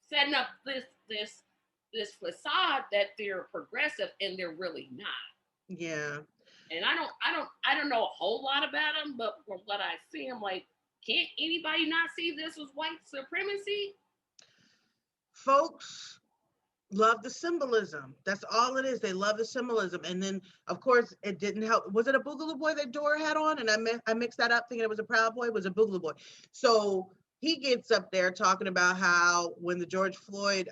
setting up this facade that they're progressive, and they're really not. Yeah. And I don't know a whole lot about them, but from what I see, I'm like, can't anybody not see this was white supremacy? Folks love the symbolism. That's all it is. They love the symbolism. And then, of course, it didn't help. Was it a Boogaloo Boy that Dora had on? And I mixed that up thinking it was a Proud Boy. It was a Boogaloo Boy. So he gets up there talking about how when the George Floyd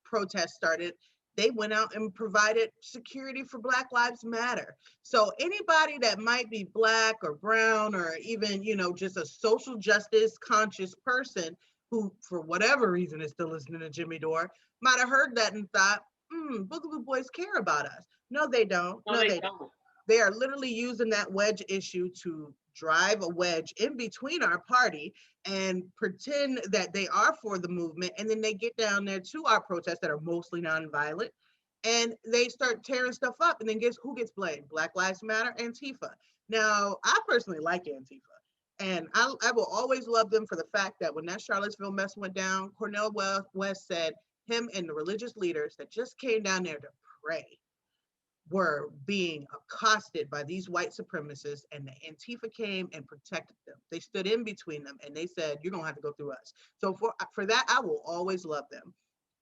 protest started, they went out and provided security for Black Lives Matter. So anybody that might be Black or brown or even, just a social justice conscious person who, for whatever reason, is still listening to Jimmy Dore, might have heard that and thought, Boogaloo Boys care about us. No, they don't. No, they don't. They are literally using that wedge issue to drive a wedge in between our party and pretend that they are for the movement. And then they get down there to our protests that are mostly nonviolent and they start tearing stuff up. And then guess who gets blamed? Black Lives Matter, Antifa. Now, I personally like Antifa. And I will always love them for the fact that when that Charlottesville mess went down, Cornel West said him and the religious leaders that just came down there to pray were being accosted by these white supremacists, and the Antifa came and protected them. They stood in between them and they said, you're going to have to go through us. So for that, I will always love them.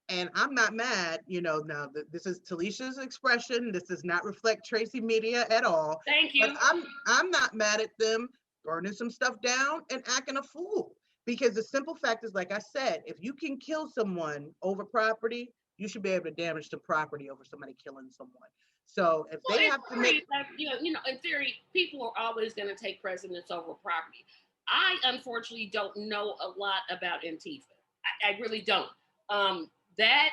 And I'm not mad, now this is Talisha's expression. This does not reflect Tracy Media at all. Thank you. But I'm not mad at them burning some stuff down and acting a fool. Because the simple fact is, like I said, if you can kill someone over property, you should be able to damage the property over somebody killing someone. So if they have to make, in theory, people are always going to take precedence over property. I unfortunately don't know a lot about Antifa. I really don't. That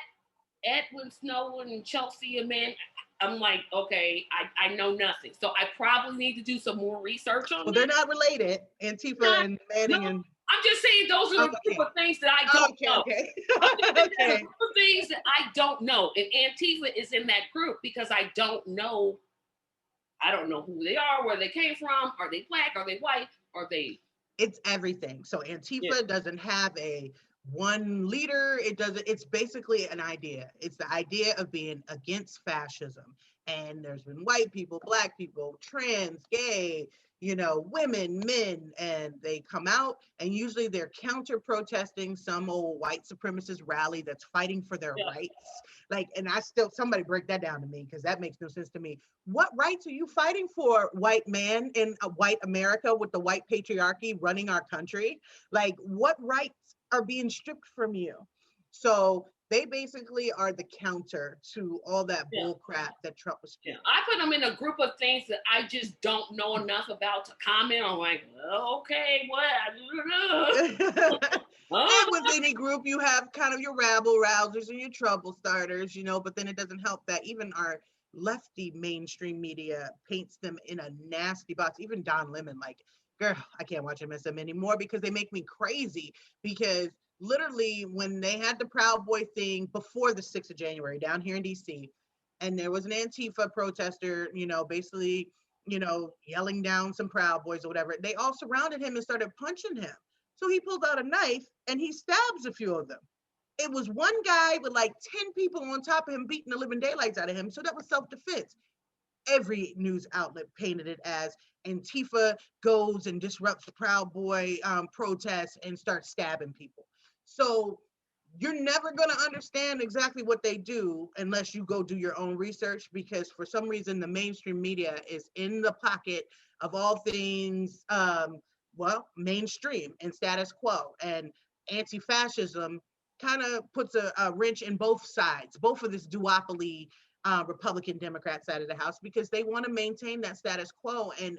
Edwin Snowden and Chelsea Manning, I'm like, okay, I know nothing. So I probably need to do some more research on. Well, they're not related, Antifa and Manning and. I'm just saying those are the group of things that I don't know. Okay. Okay. Things that I don't know. And Antifa is in that group because I don't know who they are, where they came from. Are they Black? Are they white? Are they? It's everything. So Antifa doesn't have a one leader. It's basically an idea. It's the idea of being against fascism. And there's been white people, Black people, trans, gay, women, men, and they come out and usually they're counter protesting some old white supremacist rally that's fighting for their rights. And somebody break that down to me because that makes no sense to me. What rights are you fighting for, white man in a white America with the white patriarchy running our country? What rights are being stripped from you? So they basically are the counter to all that bull crap that Trump was doing. I put them in a group of things that I just don't know enough about to comment. I'm like, okay, what? I don't know. And with any group, you have kind of your rabble rousers and your trouble starters, but then it doesn't help that even our lefty mainstream media paints them in a nasty box. Even Don Lemon, girl, I can't watch MSM anymore because they make me crazy. Because literally when they had the Proud Boy thing before the 6th of January down here in DC, and there was an Antifa protester, basically, yelling down some Proud Boys or whatever. They all surrounded him and started punching him. So he pulled out a knife and he stabs a few of them. It was one guy with like 10 people on top of him beating the living daylights out of him. So that was self-defense. Every news outlet painted it as Antifa goes and disrupts Proud Boy protests and starts stabbing people. So you're never going to understand exactly what they do unless you go do your own research, because for some reason the mainstream media is in the pocket of all things mainstream and status quo, and anti-fascism kind of puts a wrench in both sides, both of this duopoly, Republican Democrat side of the house, because they want to maintain that status quo and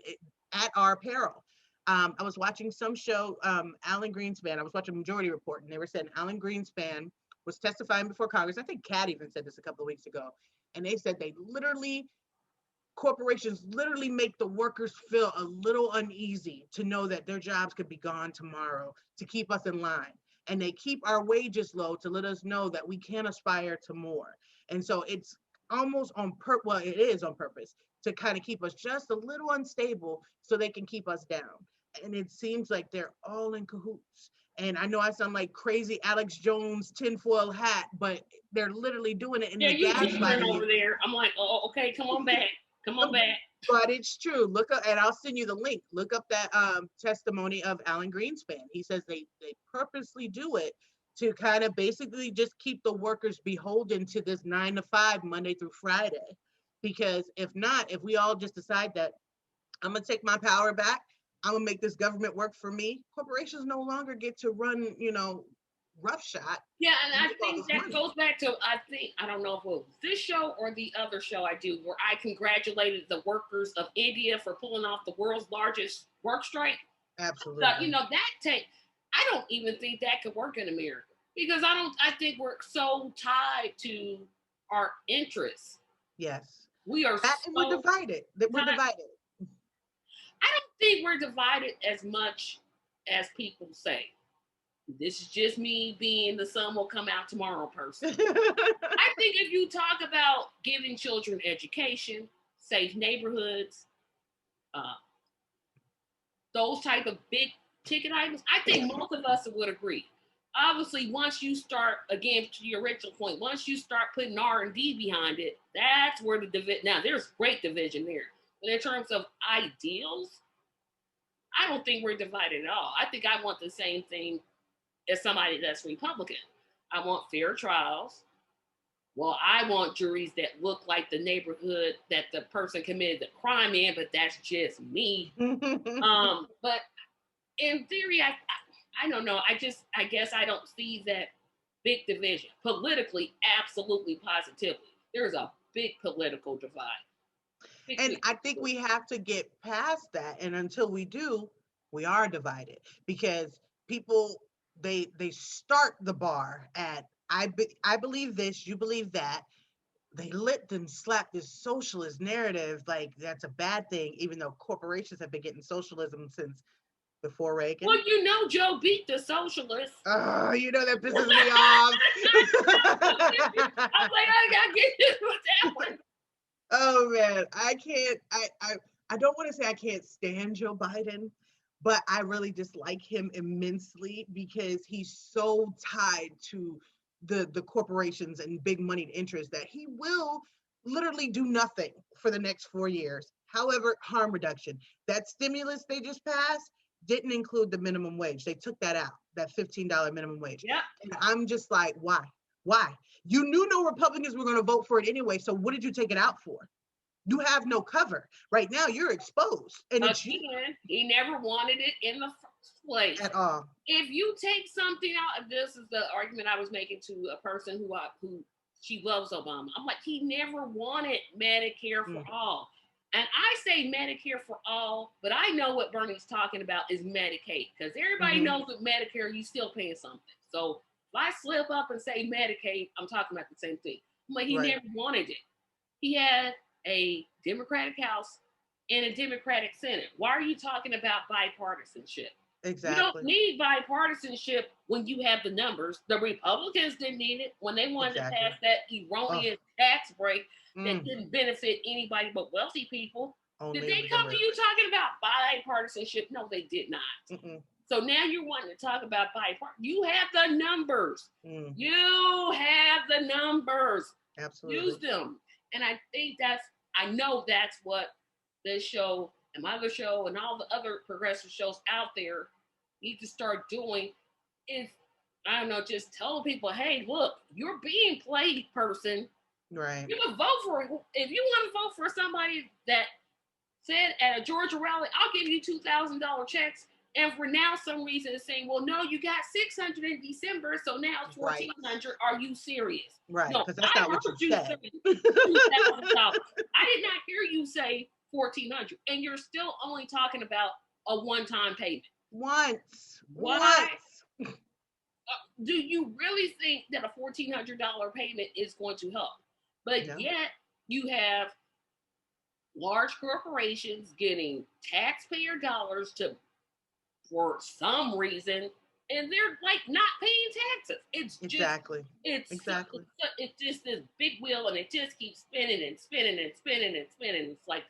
at our peril. I was watching some show, Alan Greenspan. I was watching Majority Report, and they were saying Alan Greenspan was testifying before Congress. I think Kat even said this a couple of weeks ago, and they said corporations literally make the workers feel a little uneasy to know that their jobs could be gone tomorrow to keep us in line. And they keep our wages low to let us know that we can aspire to more. And so it's almost it is on purpose to kind of keep us just a little unstable so they can keep us down. And it seems like they're all in cahoots. And I know I sound like crazy Alex Jones tinfoil hat, but they're literally doing it in Yeah, the you gaslighting over there. I'm like, oh, okay, come on back. Come on back. But it's true. Look up, and I'll send you the link. Look up that testimony of Alan Greenspan. He says they purposely do it to kind of basically just keep the workers beholden to this 9 to 5 Monday through Friday. Because if not, if we all just decide that I'm gonna take my power back, I'm gonna make this government work for me, corporations no longer get to run, roughshod. Yeah, and I think that goes back to, I don't know if it was this show or the other show I do, where I congratulated the workers of India for pulling off the world's largest work strike. Absolutely. So, I don't even think that could work in America, because I think we're so tied to our interests. Yes. We are we're divided. We're divided. I don't think we're divided as much as people say. This is just me being the sun will come out tomorrow person. I think if you talk about giving children education, safe neighborhoods, those type of big ticket items, I think most of us would agree. Obviously, once you start, again, to your original point, once you start putting R&D behind it, that's where the division. Now, there's great division there, but in terms of ideals, I don't think we're divided at all. I think I want the same thing as somebody that's Republican. I want fair trials. Well, I want juries that look like the neighborhood that the person committed the crime in, but that's just me. But in theory, I don't know. I guess I don't see that big division. Politically, absolutely, positively. There's a big political divide. And I think we have to get past that. And until we do, we are divided, because people, they start the bar at, I believe this, you believe that. They let them slap this socialist narrative like that's a bad thing, even though corporations have been getting socialism since before Reagan. Well, Joe beat the socialists. Oh, that pisses me off. I'm like, I gotta get this with that one. Oh man, I can't. I don't want to say I can't stand Joe Biden, but I really dislike him immensely because he's so tied to the corporations and big moneyed interests that he will literally do nothing for the next 4 years. However, harm reduction, that stimulus they just passed didn't include the minimum wage. They took that out, that $15 minimum wage. Yeah. And I'm just like, why? Why? You knew no Republicans were going to vote for it anyway, so what did you take it out for? You have no cover. Right now, you're exposed. And he never wanted it in the first place. At all. If you take something out, this is the argument I was making to a person who she loves Obama. I'm like, he never wanted Medicare for all. And I say Medicare for all, but I know what Bernie's talking about is Medicaid, because everybody knows with Medicare, you're still paying something. So if I slip up and say Medicaid, I'm talking about the same thing. But he never wanted it. He had a Democratic House and a Democratic Senate. Why are you talking about bipartisanship? You don't Exactly. need bipartisanship when you have the numbers. The Republicans didn't need it when they wanted to Exactly. pass that Oh, erroneous tax break that mm, didn't benefit anybody but wealthy people. Did only they come to the you rich. talking about bipartisanship? No, they did not. Mm-mm, So now you're wanting to talk about bipartisan. You have the numbers. mm, You have the numbers. Use absolutely. them. And I think I know that's what this show and my other show and all the other progressive shows out there need to start doing is, I don't know, just tell people, hey, look, you're being played, person. Right. You can vote for it. If you want to vote for somebody that said at a Georgia rally, I'll give you $2,000 checks. And for now, some reason is saying, well, no, you got 600 in December, so now it's Right. 1,400. Are you serious? Right. No, Because that's I not what you heard you said. say $2,000. I did not hear you say 1,400, and you're still only talking about a one-time payment. Once. Why Once. do you really think that a $1,400 payment is going to help? But No. yet you have large corporations getting taxpayer dollars to, for some reason, and they're like not paying taxes. Exactly. It's Exactly. it's just this big wheel, and it just keeps spinning and spinning and spinning and spinning. It's like,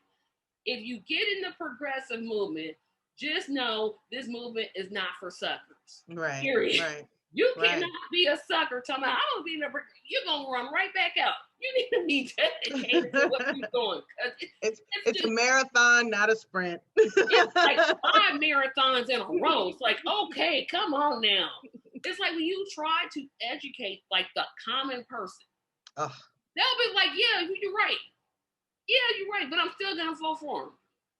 if you get in the progressive movement, just know this movement is not for suckers. Right. Period. Right. You Right. cannot be a sucker telling me I'm gonna be in the, you're gonna run right back out. You need to be dedicated to what you're doing. It's a marathon, not a sprint. It's like 5 marathons in a row. It's like, okay, come on now. It's like when you try to educate like the common person, Ugh. they'll be like, yeah, you're right. Yeah, you're right, but I'm still gonna vote for him.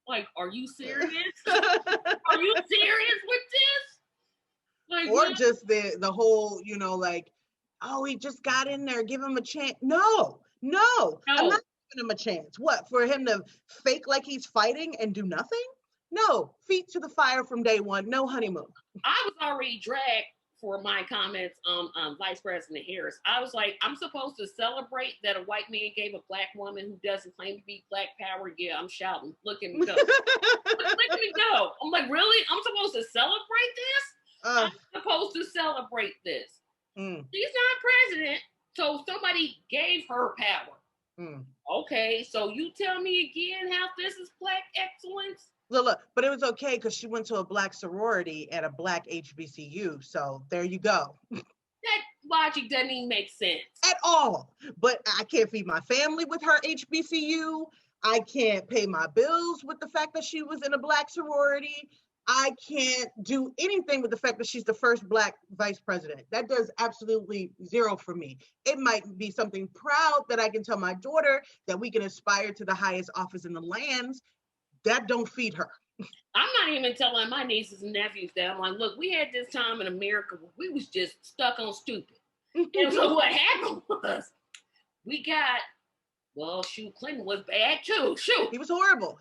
Like, are you serious? Are you serious with this? Like, Or just the whole, like, oh, he just got in there, give him a chance. No, I'm not giving him a chance. What, for him to fake like he's fighting and do nothing? No, feet to the fire from day one, no honeymoon. I was already dragged for my comments on Vice President Harris. I was like, I'm supposed to celebrate that a white man gave a black woman who doesn't claim to be black power. Yeah, I'm shouting. Look at me go. Look at me go. I'm like, really? I'm supposed to celebrate this? I'm supposed to celebrate this. She's not president, so somebody gave her power. Okay, so you tell me again how this is black excellence? Look, but it was okay because she went to a black sorority at a black HBCU. So there you go. That logic doesn't even make sense. At all. But I can't feed my family with her HBCU. I can't pay my bills with the fact that she was in a black sorority. I can't do anything with the fact that she's the first black vice president. That does absolutely zero for me. It might be something proud that I can tell my daughter that we can aspire to the highest office in the lands. That don't feed her. I'm not even telling my nieces and nephews that. I'm like, look, we had this time in America where we was just stuck on stupid. And so what happened was we got, well, shoot, Clinton was bad too. Shoot. He was horrible.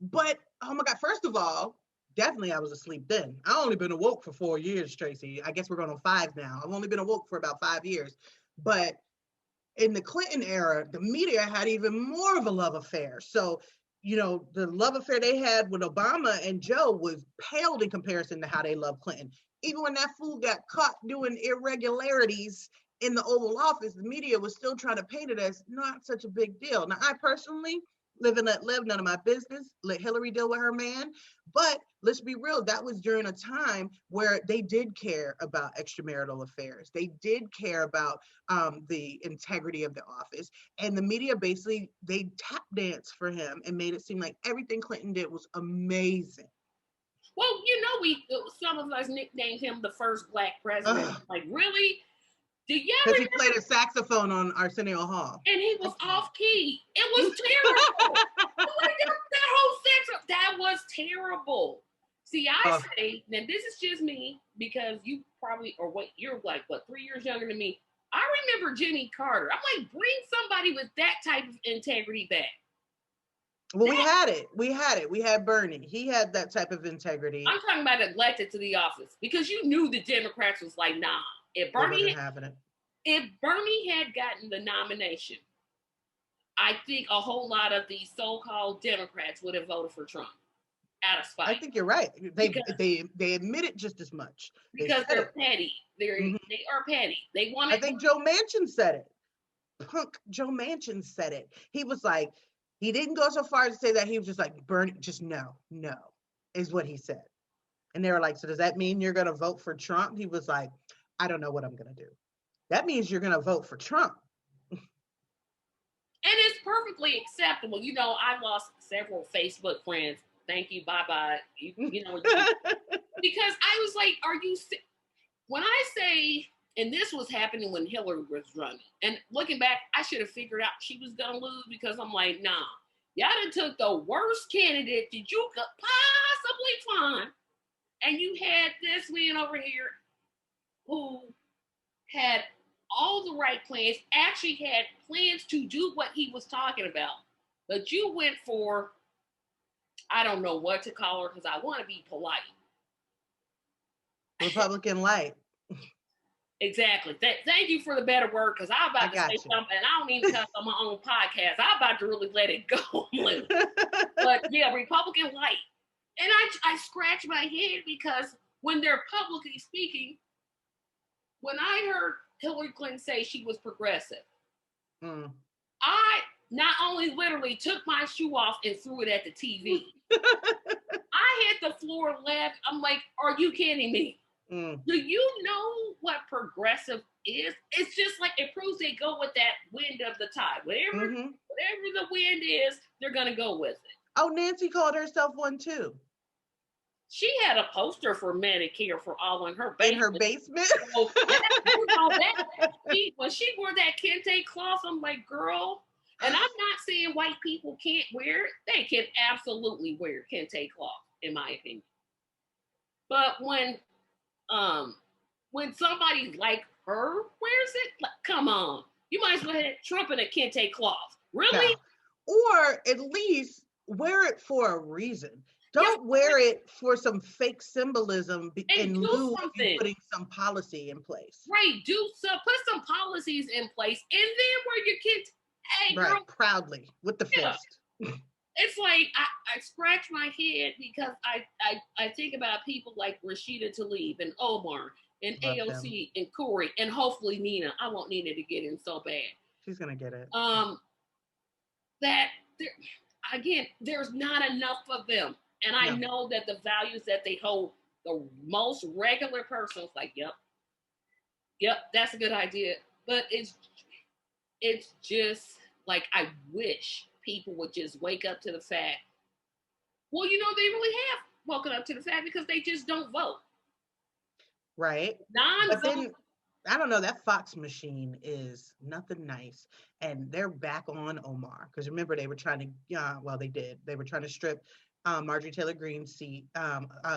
But oh my God, first of all, definitely I was asleep then. I only been awoke for 4 years, Tracy. I guess we're going on 5 now. I've only been awoke for about 5 years. But in the Clinton era, the media had even more of a love affair. So, the love affair they had with Obama and Joe was paled in comparison to how they loved Clinton. Even when that fool got caught doing irregularities in the Oval Office, the media was still trying to paint it as not such a big deal. Now, I personally live and let live, none of my business. Let Hillary deal with her man. But let's be real, that was during a time where they did care about extramarital affairs. They did care about the integrity of the office. And the media basically, they tap danced for him and made it seem like everything Clinton did was amazing. Well, some of us nicknamed him the first black president. Like, really? Because he played a saxophone on Arsenio Hall. And he was off key. It was terrible. that whole saxophone, that was terrible. See, I say, now this is just me, because you probably, you're like, 3 years younger than me. I remember Jimmy Carter. I'm like, bring somebody with that type of integrity back. Well, we had it. We had Bernie. He had that type of integrity. I'm talking about elected to the office, because you knew the Democrats was like, nah. If Bernie had gotten the nomination, I think a whole lot of these so-called Democrats would have voted for Trump. out of I spite think you're right. because They admit it just as much. They said they're it. petty. Mhm. They are petty. They want I it. think Joe Manchin said it. Punk Joe Manchin said it. He was like, he didn't go so far as to say that. He was just like, burn it, just no, is what he said. And they were like, so does that mean you're gonna vote for Trump? He was like, I don't know what I'm gonna do. That means you're gonna vote for Trump. And it's perfectly acceptable. You know, I lost several Facebook friends. Thank you. Bye bye. You know, because I was like, are you, when I say, and this was happening when Hillary was running, and looking back, I should have figured out she was going to lose because I'm like, nah, y'all done took the worst candidate that you could possibly find, and you had this man over here who had all the right plans, actually had plans to do what he was talking about. But you went for, I don't know what to call her because I want to be polite. Republican light. Exactly. Thank you for the better word because I'm about to say something and I don't even cuss on my own podcast. I'm about to really let it go. But yeah, Republican light. And I scratch my head because when they're publicly speaking, when I heard Hillary Clinton say she was progressive, I not only literally took my shoe off and threw it at the TV. I hit the floor and laughed. I'm like, are you kidding me? Do you know what progressive is? It's just like it proves they go with that wind of the tide. Whatever the wind is, they're gonna go with it. Oh, Nancy called herself one too. She had a poster for Medicare for all in her basement. In her basement? So when she wore that kente cloth, I'm like, girl, and I'm not saying white people can't wear it. They can absolutely wear kente cloth, in my opinion. But when somebody like her wears it, like, come on, you might as well have Trump in a kente cloth. Really? No. Or at least wear it for a reason. Don't wear it for some fake symbolism in lieu of you putting some policy in place. Right. Put some policies in place and then wear your kids. Hey, girl. Right. Proudly with the fist. It's like I scratch my head because I think about people like Rashida Tlaib and Omar and Love AOC them. And Corey and hopefully Nina. I want Nina to get in so bad. She's gonna get it. That again, there's not enough of them. And I know that the values that they hold, the most regular person is like, yep, that's a good idea. But it's just like, I wish people would just wake up to the fact, well, you know, they really have woken up to the fact because they just don't vote. Right. But then, I don't know, that Fox machine is nothing nice. And they're back on Omar. Because remember, they were trying to, they were trying to strip Marjorie Taylor Greene's seat,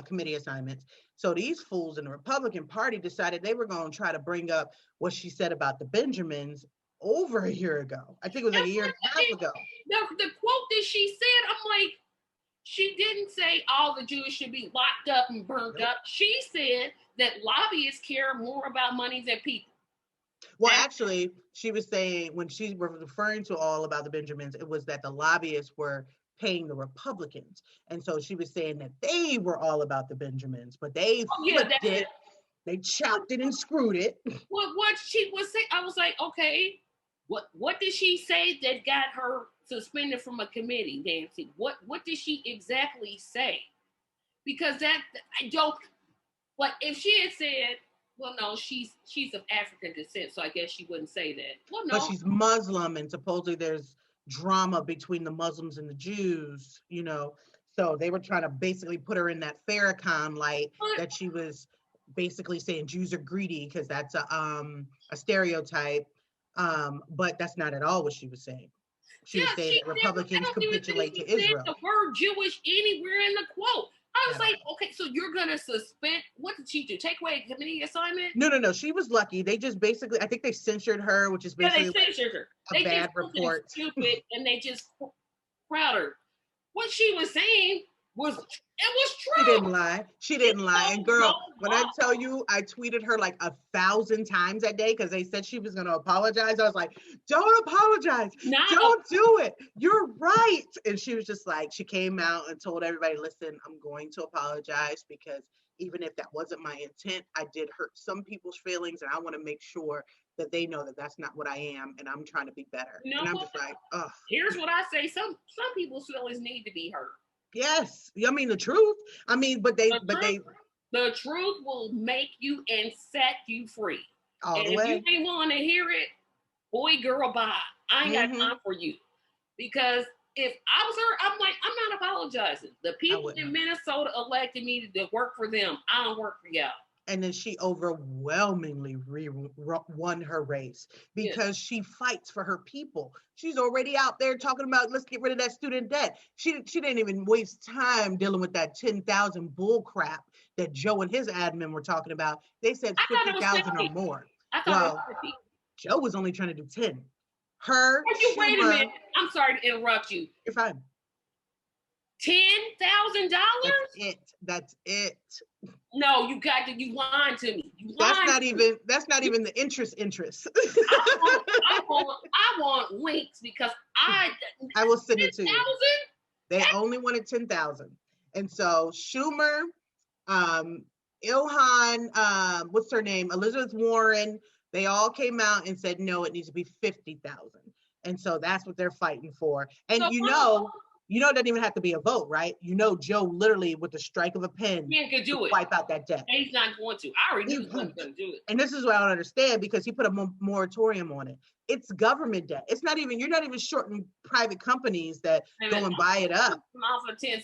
committee assignments. So these fools in the Republican Party decided they were going to try to bring up what she said about the Benjamins over a year ago. I think it was like a year and a half ago. The quote that she said, I'm like, she didn't say all the Jews should be locked up and burnt up. She said that lobbyists care more about money than people. Well, actually, she was saying when she was referring to all about the Benjamins, it was that the lobbyists were paying the Republicans. And so she was saying that they were all about the Benjamins, but they flipped it. They chopped it and screwed it. What she was saying, I was like, okay, what did she say that got her suspended from a committee, Nancy? What did she exactly say? Because that, I don't, like, if she had said, well, no, she's of African descent, so I guess she wouldn't say that. Well, no. But she's Muslim, and supposedly there's drama between the Muslims and the Jews, you know. So they were trying to basically put her in that Farrakhan light that she was basically saying Jews are greedy because that's a stereotype. But that's not at all what she was saying. She was saying that Republicans capitulate to Israel. The word Jewish anywhere in the quote. I was like, okay, so you're gonna suspend? What did she do? Take away a committee assignment? No. She was lucky. They just basically, I think they censored her, which is basically they censored her. A bad report. Stupid, and they just crowd her. What she was saying She true. didn't lie. She She didn't lie. And told girl, Joe when I Blow. tell you, I tweeted her like 1,000 times that day because they said she was going to apologize. I was like, don't apologize. Not a Don't do it. You're right. And she was just like, she came out and told everybody, listen, I'm going to apologize because even if that wasn't my intent, I did hurt some people's feelings. And I want to make sure that they know that that's not what I am. And I'm trying to be better. you know And I'm what? just like, oh, Here's what I say. Some people's feelings need to be hurt. yes. I mean, the truth. I mean, but they, The but truth, they, the truth will make you and set you free. all And the if you way. ain't want to hear it, boy, girl, bye. I ain't got Hmm. time for you. Because if I was her, I'm like, I'm not apologizing. The people in wouldn't. Minnesota elected me to work for them. I don't work for y'all. And then she overwhelmingly won her race Yeah. because she fights for her people. She's already out there talking about let's get rid of that student debt. She didn't even waste time dealing with that 10,000 bull crap that Joe and his admin were talking about. They said I thought it was 50,000 or 50. more. I thought it was Well, 50. Joe was only trying to do 10. Her, You wait a minute. Schumer, I'm sorry to interrupt you. you're fine. $10,000? That's it. No, you lying to me. You That's lying not to me. even the interest. I want links because I will send it to you. 10,000? They only wanted 10,000. And so Schumer, Ilhan, what's her name? Elizabeth Warren, they all came out and said, no, it needs to be 50,000. And so that's what they're fighting for. And So it doesn't even have to be a vote, right? Joe literally with the strike of a pen could do it. wipe out that debt. He's not going to. I already knew he wasn't going to do it. And this is what I don't understand because he put a moratorium on it. It's government debt. It's not even, you're not even shorting private companies that go and buy it up. Off of $10,000.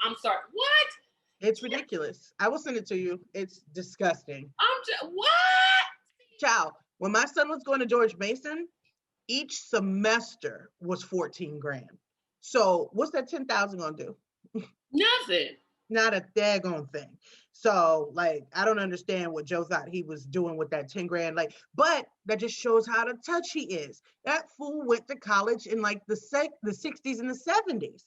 I'm sorry. What? It's ridiculous. I will send it to you. It's disgusting. What? Child, when my son was going to George Mason, each semester was 14 grand. So what's that 10,000 gonna do? Nothing. Not a daggone thing. So like, I don't understand what Joe thought he was doing with that 10 grand. Like, but that just shows how out of touch he is. That fool went to college in like the 60s and the 70s.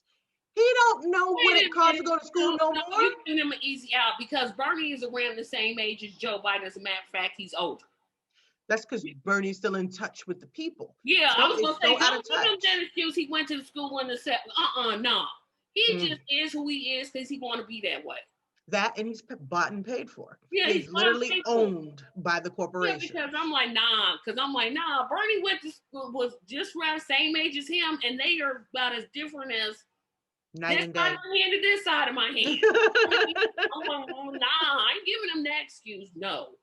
He don't know what it costs to go to school no more. You're giving him an easy out because Bernie is around the same age as Joe Biden. As a matter of fact, he's older. That's because Bernie's still in touch with the people. Yeah, I was gonna say, so don't give him that excuse. He went to the school in the set. No. He just is who he is because he want to be that way. That and he's bought and paid for. Yeah, he's literally owned by the corporation. Yeah, because I'm like, nah. Bernie went to school, was just around the same age as him, and they are about as different as night and day. This side of my hand to this side of my hand. I'm like, oh, nah, I ain't giving him that excuse. No.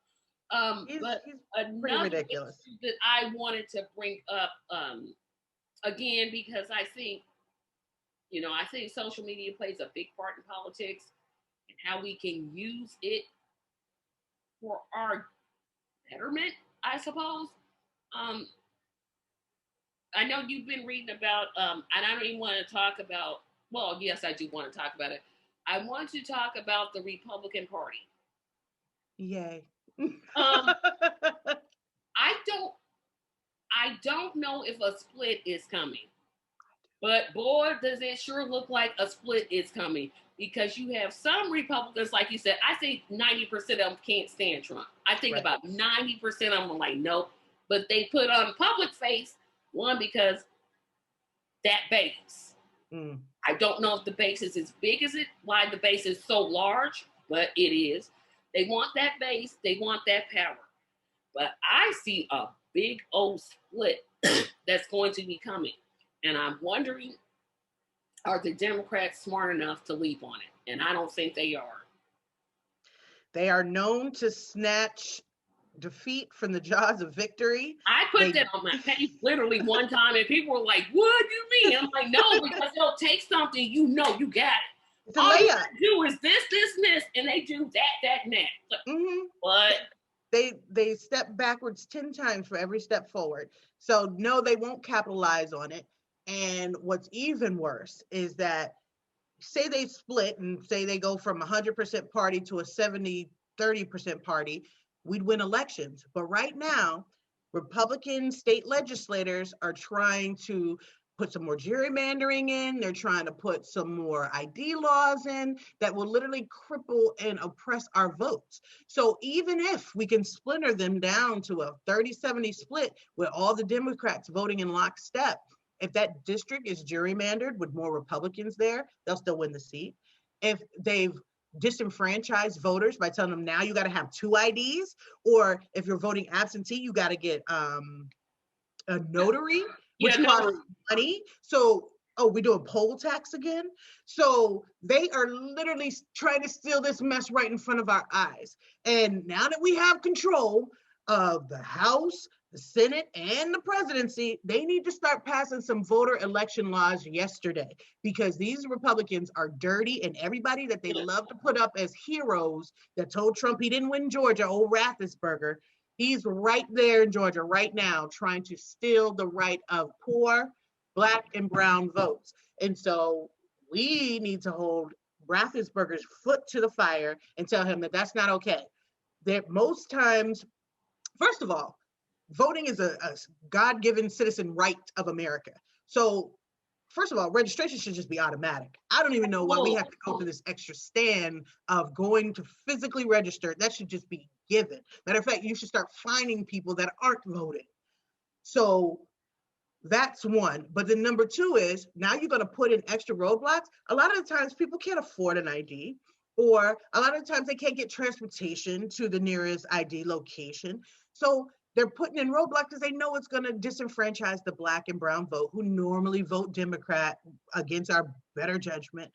But he's pretty ridiculous that I wanted to bring up again because I think social media plays a big part in politics and how we can use it for our betterment, I suppose. I know you've been reading about, and I don't even want to talk about, well, yes, I do want to talk about it. I want to talk about the Republican Party. Yay. I don't know if a split is coming, but boy, does it sure look like a split is coming because you have some Republicans, like you said, I think 90% of them can't stand Trump. I think about 90% of them are like, nope, but they put on public face, one, because that base. I don't know if the base is as big as why the base is so large, but it is. They want that base. They want that power. But I see a big old split that's going to be coming. And I'm wondering, are the Democrats smart enough to leap on it? And I don't think they are. They are known to snatch defeat from the jaws of victory. I put that on my page literally one time, and people were like, what do you mean? I'm like, no, because they'll take something, you got it. It's a all you layup. do is this, and this, and they do that, and that. But they step backwards 10 times for every step forward. So no, they won't capitalize on it. And what's even worse is that say they split and say they go from 100% party to a 70-30% party, we'd win elections. But right now, Republican state legislators are trying to put some more gerrymandering in. They're trying to put some more ID laws in that will literally cripple and oppress our votes. So even if we can splinter them down to a 30-70 split with all the Democrats voting in lockstep, if that district is gerrymandered with more Republicans there, they'll still win the seat. If they've disenfranchised voters by telling them now you got to have 2 IDs, or if you're voting absentee, you got to get a notary, which Yeah, costs no. money. So, oh, we're doing poll tax again. So they are literally trying to steal this mess right in front of our eyes. And now that we have control of the House, the Senate, and the presidency, they need to start passing some voter election laws yesterday, because these Republicans are dirty, and everybody that they love to put up as heroes that told Trump he didn't win Georgia, old Raffensperger, he's right there in Georgia right now trying to steal the right of poor Black and brown votes. And so we need to hold Raffensperger's foot to the fire and tell him that that's not okay. That most times, first of all, voting is a God-given citizen right of America. So first of all, registration should just be automatic. I don't even know why we have to go through this extra stand of going to physically register. That should just be given. Matter of fact, you should start finding people that aren't voting. So that's one. But then number 2 is, now you're going to put in extra roadblocks. A lot of the times people can't afford an ID, or a lot of the times they can't get transportation to the nearest ID location. So they're putting in roadblocks because they know it's going to disenfranchise the Black and brown vote, who normally vote Democrat against our better judgment,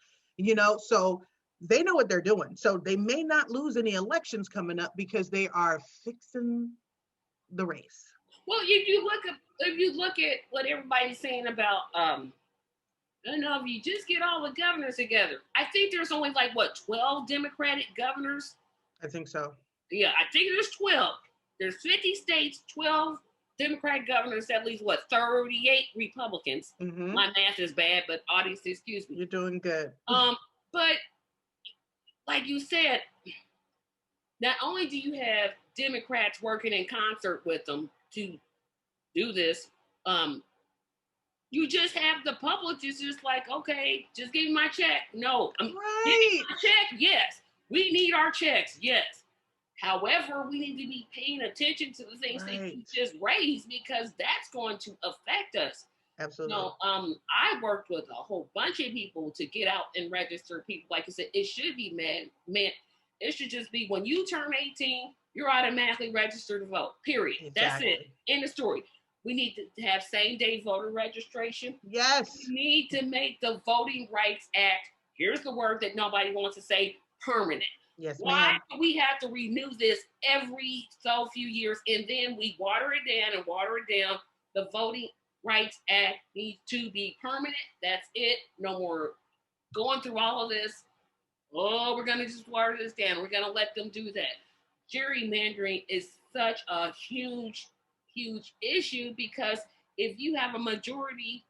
so they know what they're doing. So they may not lose any elections coming up because they are fixing the race. Well, if you look at what everybody's saying about if you just get all the governors together, I think there's only 12 Democratic governors. I think so. Yeah, I think there's 12. There's 50 states, 12 Democratic governors, at least 38 Republicans. Mm-hmm. My math is bad, but audience, excuse me. You're doing good. But like you said, not only do you have Democrats working in concert with them to do this, you just have the public just okay, just give me my check. No, right. Give me my check. Yes, we need our checks. Yes. However, we need to be paying attention to the things that you just raised, because that's going to affect us. Absolutely. I worked with a whole bunch of people to get out and register people. Like I said, it should be meant. It should just be when you turn 18, you're automatically registered to vote. Period. Exactly. That's it. End of story. We need to have same-day voter registration. Yes. We need to make the Voting Rights Act, here's the word that nobody wants to say, permanent. Yes, why do we have to renew this every so few years, and then we water it down and water it down? The Voting Rights Act needs to be permanent. That's it. No more going through all of this. Oh, we're going to just water this down. We're going to let them do that. Gerrymandering is such a huge, huge issue, because if you have a majority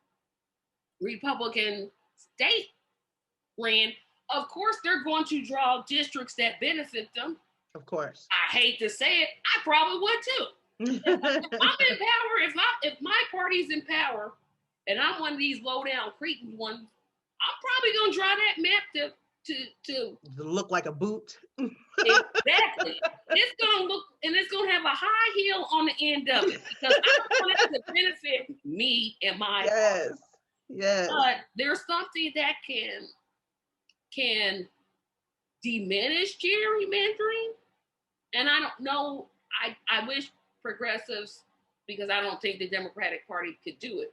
Republican state ran, of course they're going to draw districts that benefit them. Of course. I hate to say it, I probably would too. If I'm in power, if my party's in power and I'm one of these low down cretin ones, I'm probably gonna draw that map to look like a boot. Exactly. It's gonna look, and it's gonna have a high heel on the end of it, because I want it to benefit me and my yes. Yes. But there's something that can diminish gerrymandering, and I don't know. I wish progressives, because I don't think the Democratic Party could do it.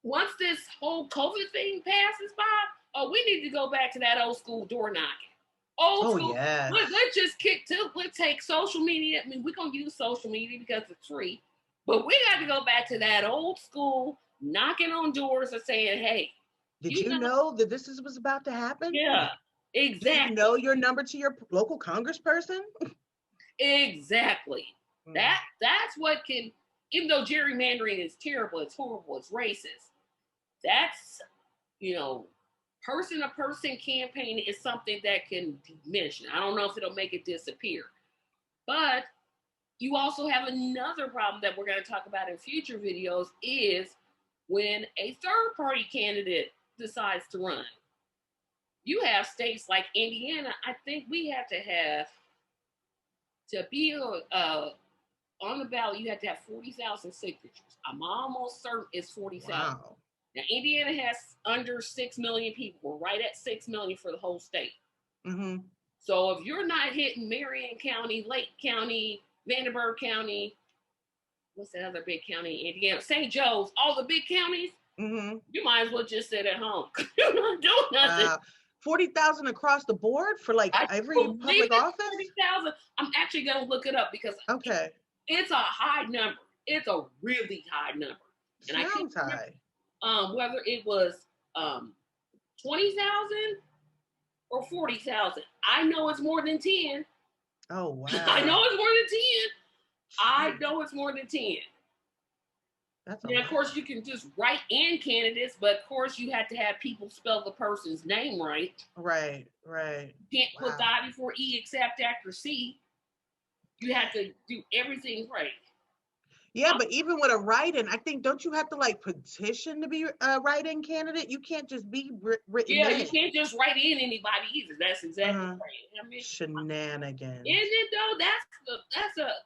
Once this whole COVID thing passes by, we need to go back to that old school door knocking. Old school. Yeah. Let's just let's take social media. I mean, we're gonna use social media because it's free, but we got to go back to that old school knocking on doors and saying, "Hey, did you know that this was about to happen?" Yeah, exactly. Did you know your number to your local congressperson? Exactly. That's what can, even though gerrymandering is terrible, it's horrible, it's racist. That's, person-to-person campaign is something that can diminish. I don't know if it'll make it disappear. But you also have another problem that we're going to talk about in future videos is when a third party candidate decides to run. You have states like Indiana. I think we have to be on the ballot. You have to have 40,000 signatures. I'm almost certain it's 40,000. Wow. Now Indiana has under 6 million people. We're right at 6 million for the whole state. Mm-hmm. So if you're not hitting Marion County, Lake County, Vanderburgh County, what's the other big county in Indiana? St. Joe's, all the big counties, you might as well just sit at home. You're not doing nothing. 40,000 across the board for like every public office? 40,000. I'm actually going to look it up because it's a high number. It's a really high number. And Sounds high. Whether it was 20,000 or 40,000. I know it's more than 10. Oh, wow. I know it's more than 10. I know it's more than 10. And of course, you can just write in candidates, but of course, you have to have people spell the person's name right. Right. You can't put the I before E except after C. You have to do everything right. Yeah, but even with a write-in, I think, don't you have to like petition to be a write-in candidate? You can't just be written in. Yeah, you can't just write in anybody either. That's exactly right. I mean, shenanigans. Isn't it though?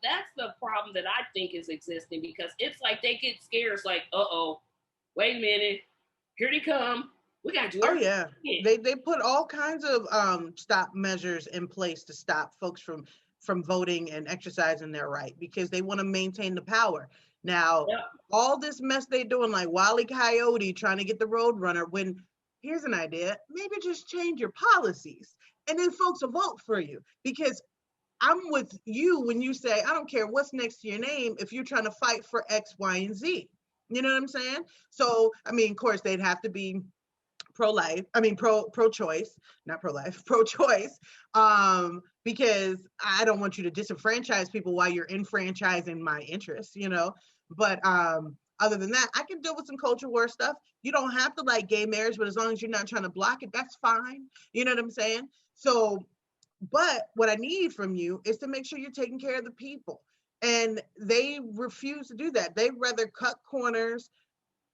That's the problem that I think is existing, because it's like they get scared. It's like, wait a minute, here they come. We gotta do everything. Oh yeah, they put all kinds of stop measures in place to stop folks from voting and exercising their right, because they want to maintain the power. Now, all this mess they doing, like Wile E. Coyote trying to get the Roadrunner, when here's an idea, maybe just change your policies and then folks will vote for you. Because I'm with you when you say, I don't care what's next to your name if you're trying to fight for X, Y, and Z. You know what I'm saying? So, I mean, of course, they'd have to be pro-life, pro-choice, not pro-life, pro-choice, because I don't want you to disenfranchise people while you're enfranchising my interests, but other than that, I can deal with some culture war stuff. You don't have to like gay marriage, but as long as you're not trying to block it, that's fine. You know what I'm saying? So, but what I need from you is to make sure you're taking care of the people, and they refuse to do that. They rather cut corners,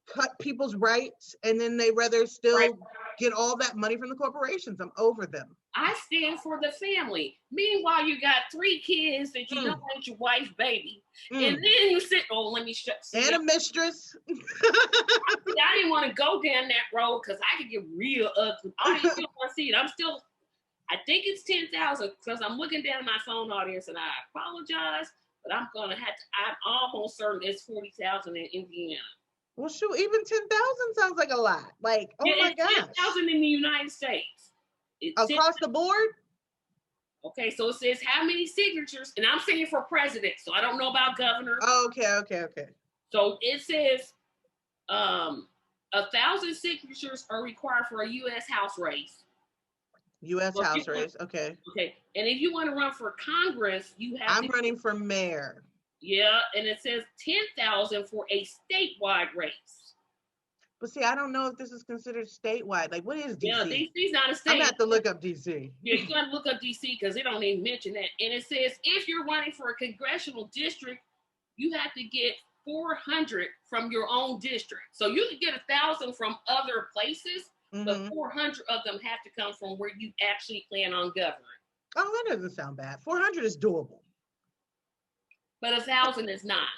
cut people's rights, and then they rather still get all that money from the corporations. I'm over them. I stand for the family. Meanwhile, you got 3 kids that you know ain't your wife's baby. And then you sit, let me shut. And a mistress. I didn't want to go down that road because I could get real ugly. I didn't still want to see it. I think it's 10,000 because I'm looking down at my phone audience, and I apologize, but I'm almost certain it's 40,000 in Indiana. Well, shoot, even 10,000 sounds like a lot. Like, my gosh. 10,000 in the United States. Across the board? Okay, so it says how many signatures, and I'm saying for president, so I don't know about governor. Oh, okay. So it says 1,000 signatures are required for a U.S. House race. House race, okay. Okay, and if you want to run for Congress, you have I'm running for mayor. Yeah, and it says 10,000 for a statewide race. But see, I don't know if this is considered statewide. Like, what is DC? Yeah, DC's not a state. I'm going to have to look up DC. Yeah, you got to look up DC because they don't even mention that. And it says if you're running for a congressional district, you have to get 400 from your own district. So you can get 1,000 from other places, but 400 of them have to come from where you actually plan on governing. Oh, that doesn't sound bad. 400 is doable. But 1,000 is not.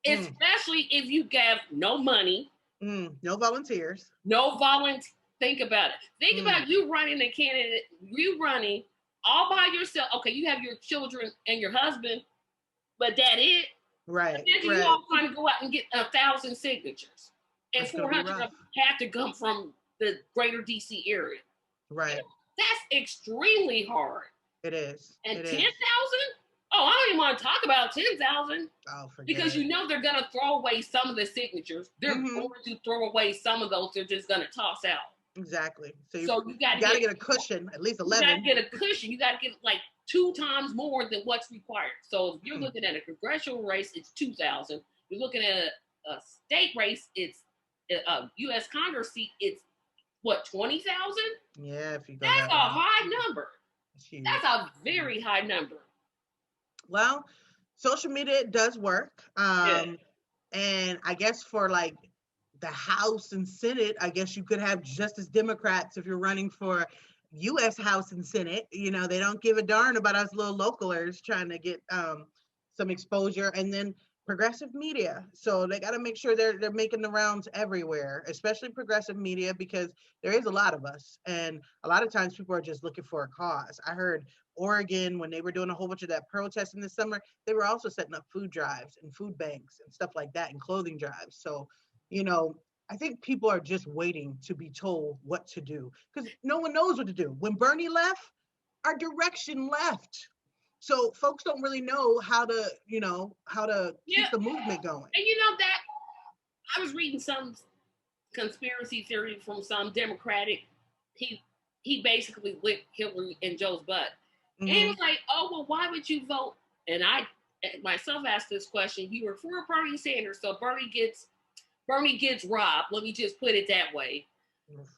Especially if you have no money. No volunteers. Think about it. Think about you running a candidate, you running all by yourself. Okay, you have your children and your husband, but that it. Right. But then you all trying to go out and get 1,000 signatures. And 400 of them have to come from the greater DC area. Right. That's extremely hard. It is. And 10,000? Oh, I don't even want to talk about 10,000. Oh, forget because you know they're going to throw away some of the signatures. They're going to throw away some of those. They're just going to toss out. Exactly. So you got to get a cushion, at least 11. You got to get a cushion. You got to get like 2 times more than what's required. So if you're looking at a congressional race, it's 2,000. You're looking at a state race, it's a U.S. Congress seat, it's what, 20,000? Yeah, if you go That's a high number. That's a very high number. Well, social media does work. And I guess for like the House and Senate, I guess you could have just as Democrats if you're running for U.S. House and Senate. You know, they don't give a darn about us little localers trying to get some exposure. And then progressive media. So they got to make sure they're making the rounds everywhere, especially progressive media, because there is a lot of us. And a lot of times people are just looking for a cause. I heard Oregon, when they were doing a whole bunch of that protesting this summer, they were also setting up food drives and food banks and stuff like that and clothing drives. So, you know, I think people are just waiting to be told what to do because no one knows what to do. When Bernie left, our direction left. So folks don't really know how to, how to Yeah, keep the movement going. and that I was reading some conspiracy theory from some Democratic. He basically licked Hillary and Joe's butt, and he was like, "Oh well, why would you vote?" And I myself asked this question. You were for Bernie Sanders, so Bernie gets robbed. Let me just put it that way.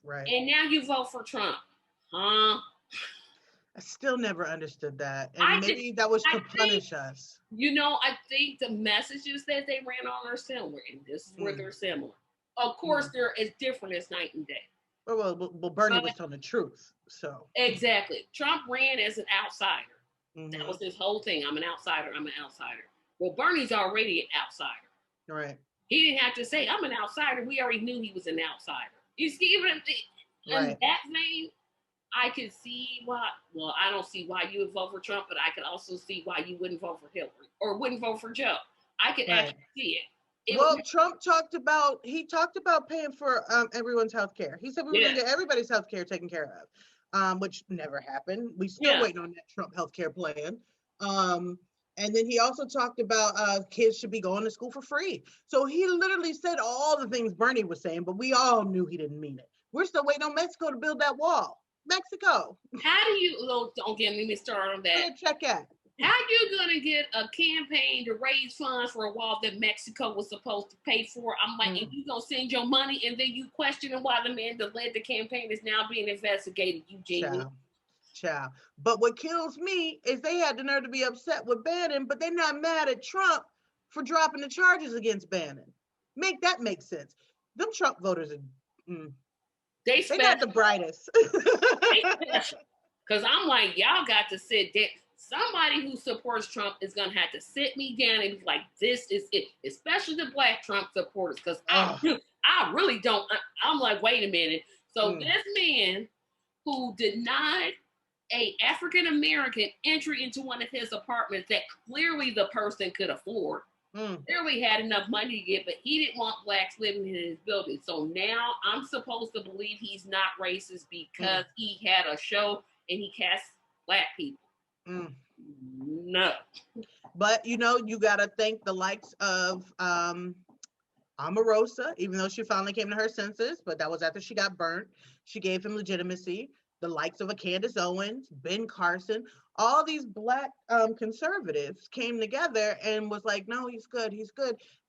Right. And now you vote for Trump, huh? I still never understood that. And maybe that was to punish us. I think the messages that they ran on are similar, and this is where they're similar. Of course, they're as different as night and day. Well, Bernie was telling the truth, so. Exactly. Trump ran as an outsider. That was his whole thing. I'm an outsider. Well, Bernie's already an outsider. Right. He didn't have to say, I'm an outsider. We already knew he was an outsider. You see, in that vein, I could see why. Well, I don't see why you would vote for Trump, but I could also see why you wouldn't vote for Hillary or wouldn't vote for Joe. I could actually see it. Trump talked about paying for everyone's health care. He said we were going to get everybody's health care taken care of, which never happened. We still waiting on that Trump health care plan. And then he also talked about kids should be going to school for free. So he literally said all the things Bernie was saying, but we all knew he didn't mean it. We're still waiting on Mexico to build that wall. Mexico. How do you, don't get me started on that. Check out. How you gonna get a campaign to raise funds for a wall that Mexico was supposed to pay for? I'm like, and you gonna send your money and then you questioning why the man that led the campaign is now being investigated, Eugene. Ciao. But what kills me is they had the nerve to be upset with Bannon, but they're not mad at Trump for dropping the charges against Bannon. Make that make sense. Them Trump voters are they're not the brightest. Because I'm like, y'all got to sit down. Somebody who supports Trump is going to have to sit me down and be like, this is it. Especially the Black Trump supporters. Because I really don't. I'm like, wait a minute. So this man who denied a African-American entry into one of his apartments that clearly the person could afford, clearly had enough money to get, but he didn't want blacks living in his building. So now I'm supposed to believe he's not racist because he had a show and he cast black people. No. But you gotta thank the likes of Omarosa, even though she finally came to her senses, but that was after she got burnt. She gave him legitimacy. The likes of a Candace Owens, Ben Carson, all these black conservatives came together and was like, no, he's good.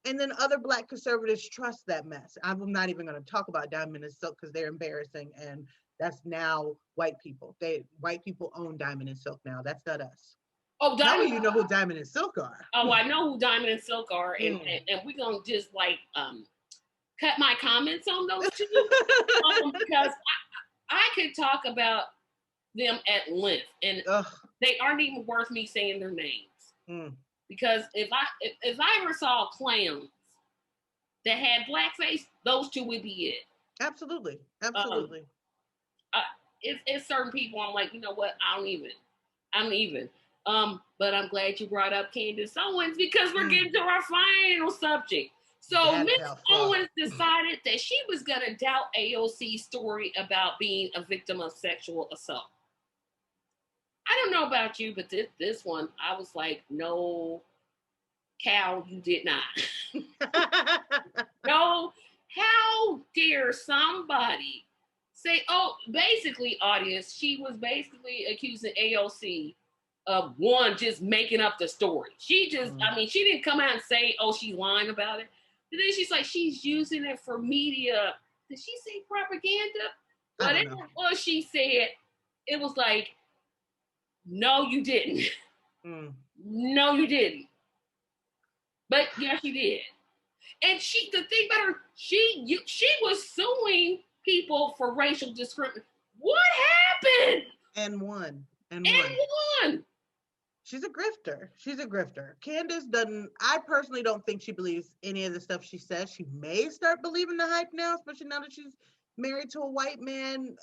And then other black conservatives trust that mess. I'm not even going to talk about Diamond and Silk because they're embarrassing. And that's now white people. White people own Diamond and Silk now. That's not us. Oh, now you know who Diamond and Silk are. Oh, I know who Diamond and Silk are. And we're going to just cut my comments on those two. Because I could talk about them at length, and they aren't even worth me saying their names. Because if I ever saw clowns that had blackface, those two would be it. Absolutely. It's certain people I'm like, you know what? I don't even. But I'm glad you brought up Candace Owens because we're getting to our final subject. So Miss Owens decided that she was going to doubt AOC's story about being a victim of sexual assault. I don't know about you, but this one, I was like, no, Cal, you did not. No, how dare somebody say, basically, audience, she was basically accusing AOC of just making up the story. She just, she didn't come out and say, she's lying about it. And then she's like, she's using it for media. Did she say propaganda? Whatever it was she said, it was like, no, you didn't. No, you didn't. But yes, you did. And the thing about her, she was suing people for racial discrimination. What happened? And won. And And won. won. She's a grifter. She's a grifter. Candace doesn't, I personally don't think she believes any of the stuff she says. She may start believing the hype now, especially now that she's married to a white man.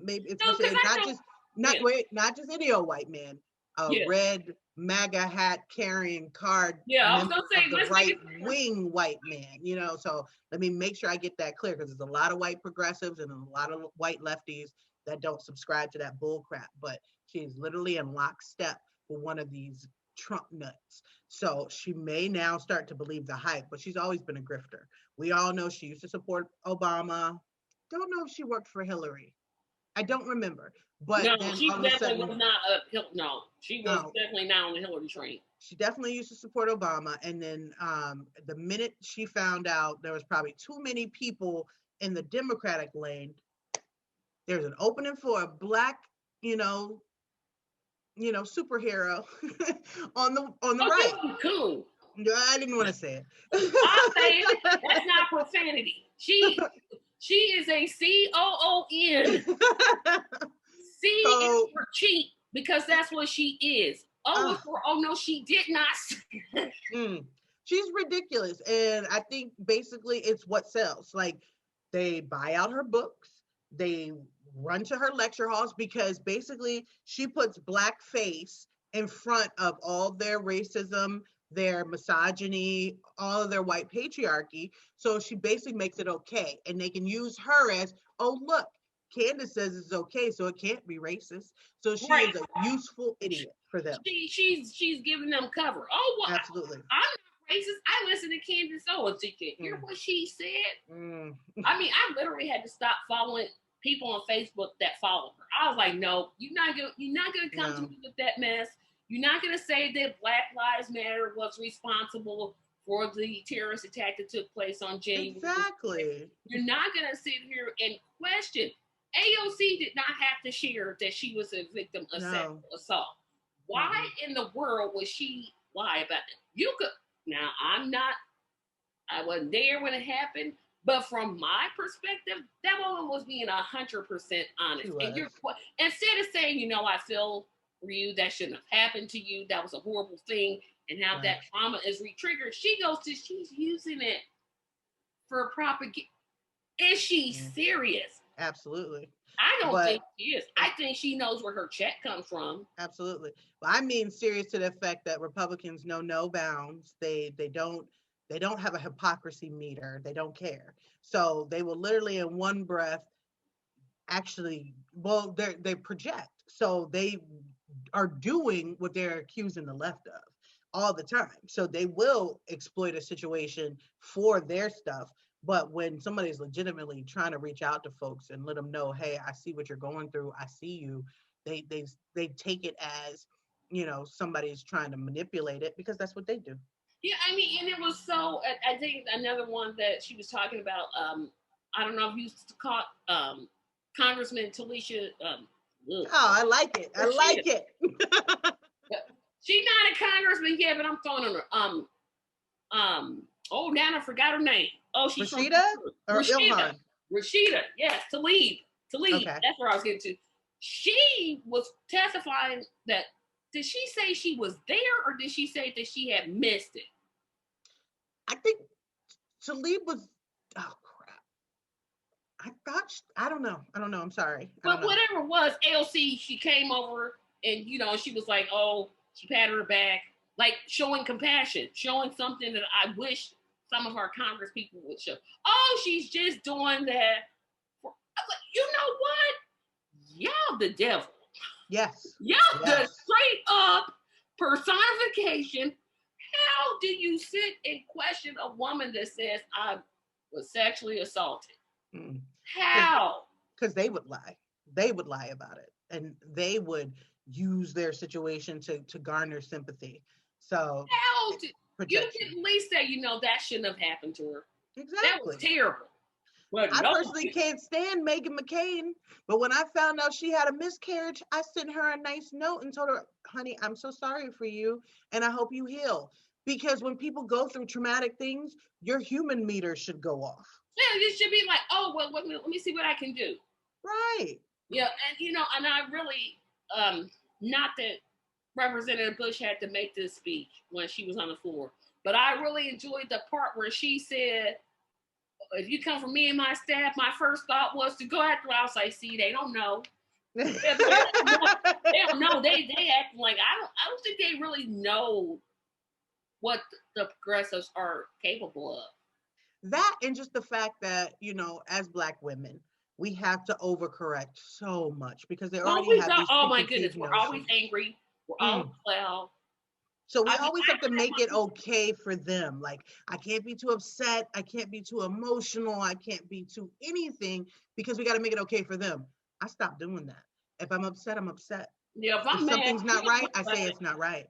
Maybe No, especially because I not know. just not Yeah, wait, not just any old white man. A yeah, red MAGA hat carrying card yeah. I was member gonna say, of the let's make right it clear. wing white man, you know. So let me make sure I get that clear because there's a lot of white progressives and a lot of white lefties that don't subscribe to that bull crap. But she's literally in lockstep with one of these Trump nuts. So she may now start to believe the hype, but she's always been a grifter. We all know she used to support Obama. Don't know if she worked for Hillary. I don't remember. But No, then she all of a definitely sudden, was not a. No, she was no, definitely not on the Hillary train. she definitely used to support Obama. And then the minute she found out there was probably too many people in the Democratic lane, there's an opening for a black, you know, superhero on the Oh, right. you cool. I didn't want to say I'll say it. it. That's not profanity. She is a COON. C is So for cheat because that's what she is. O uh, is for oh no, she did not. mm, she's ridiculous. And I think basically it's what sells. Like they buy out her books, they run to her lecture halls because basically she puts blackface in front of all their racism, their misogyny, all of their white patriarchy. So she basically makes it okay. And they can use her as, oh, look, Candace says it's okay, so it can't be racist. So she Right. is a useful idiot for them. She's giving them cover. Oh well, Absolutely. I'm not racist. I listen to Candace Owens. Did you hear Mm, what she said? mm, I mean, I literally had to stop following people on Facebook that follow her. I was like, no, you're not gonna come to no. me with that mess. You're not gonna say that Black Lives Matter was responsible for the terrorist attack that took place on January. Exactly. You're not gonna sit here and question. AOC did not have to share that she was a victim of No. sexual assault. Why in the world would she lie about it? You could now. I wasn't there when it happened, but from my perspective, that woman was being 100% honest. And you're instead of saying, I feel for you, that shouldn't have happened to you. That was a horrible thing, and how that trauma is re-triggered. She's using it for propaganda. Is she serious? Absolutely. I don't think she is. I think she knows where her check comes from. Absolutely. Well, I mean serious to the effect that Republicans know no bounds. They don't have a hypocrisy meter. They don't care. So they will literally in one breath actually, well, they project. So they are doing what they're accusing the left of all the time. So they will exploit a situation for their stuff. But when somebody's legitimately trying to reach out to folks and let them know, hey, I see what you're going through, I see you, they take it as, somebody's trying to manipulate it because that's what they do. Yeah, I mean, and it was so. I think another one that she was talking about. I don't know if you caught Congressman Talisha. Oh, I like it. I like it. She's not a congressman yet, but I'm throwing her. Oh, now I forgot her name. Oh, she's Rashida or Rashida. Ilhan? Rashida, yes, Tlaib. Okay. That's where I was getting to. She was testifying that. Did she say she was there, or did she say that she had missed it? I think Tlaib was. Oh crap! I don't know. I'm sorry. But whatever it was, AOC, she came over and she was like, oh, she patted her back, like showing compassion, showing something that I wish some of our Congress people would show. Oh, she's just doing that. You know what? Y'all the devil. Yes. Y'all the straight up personification. How do you sit and question a woman that says I was sexually assaulted? How? Because they would lie. They would lie about it. And they would use their situation to garner sympathy. So how you can at least say, that shouldn't have happened to her. Exactly. That was terrible. But I personally can't stand Meghan McCain. But when I found out she had a miscarriage, I sent her a nice note and told her, honey, I'm so sorry for you. And I hope you heal. because when people go through traumatic things, your human meter should go off. Yeah, you should be like, oh, well, let me see what I can do. Right. Yeah, and I really, not that Representative Bush had to make this speech when she was on the floor, but I really enjoyed the part where she said, if you come from me and my staff, my first thought was to go after. I was like, see, they don't know. They don't know. They act like I don't think they really know what the progressives are capable of. That and just the fact that, as Black women, we have to overcorrect so much because they already have these oh my goodness, preconceived we're notions. always angry. We're always loud. So we always have to make it okay for them. Like, I can't be too upset. I can't be too emotional. I can't be too anything because we got to make it okay for them. I stopped doing that. If I'm upset, I'm upset. Yeah, if something's not right, I say it's not right.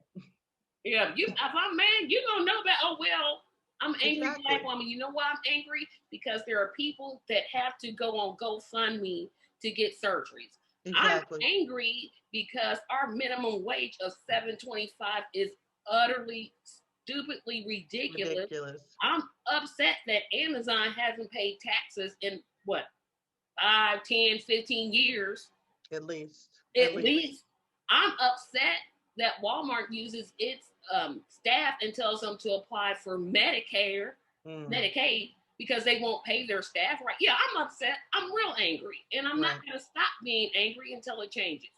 Yeah, if I'm mad, you don't know that. Oh well, I'm angry Exactly. Black woman. You know why I'm angry? Because there are people that have to go on GoFundMe to get surgeries. Exactly. I'm angry because our minimum wage of $7.25 is utterly, stupidly ridiculous. I'm upset that Amazon hasn't paid taxes in what, 5, 10, 15 years. At least. At least. I'm upset that Walmart uses its staff and tells them to apply for Medicaid, because they won't pay their staff right. Yeah, I'm upset. I'm real angry. And I'm not going to stop being angry until it changes.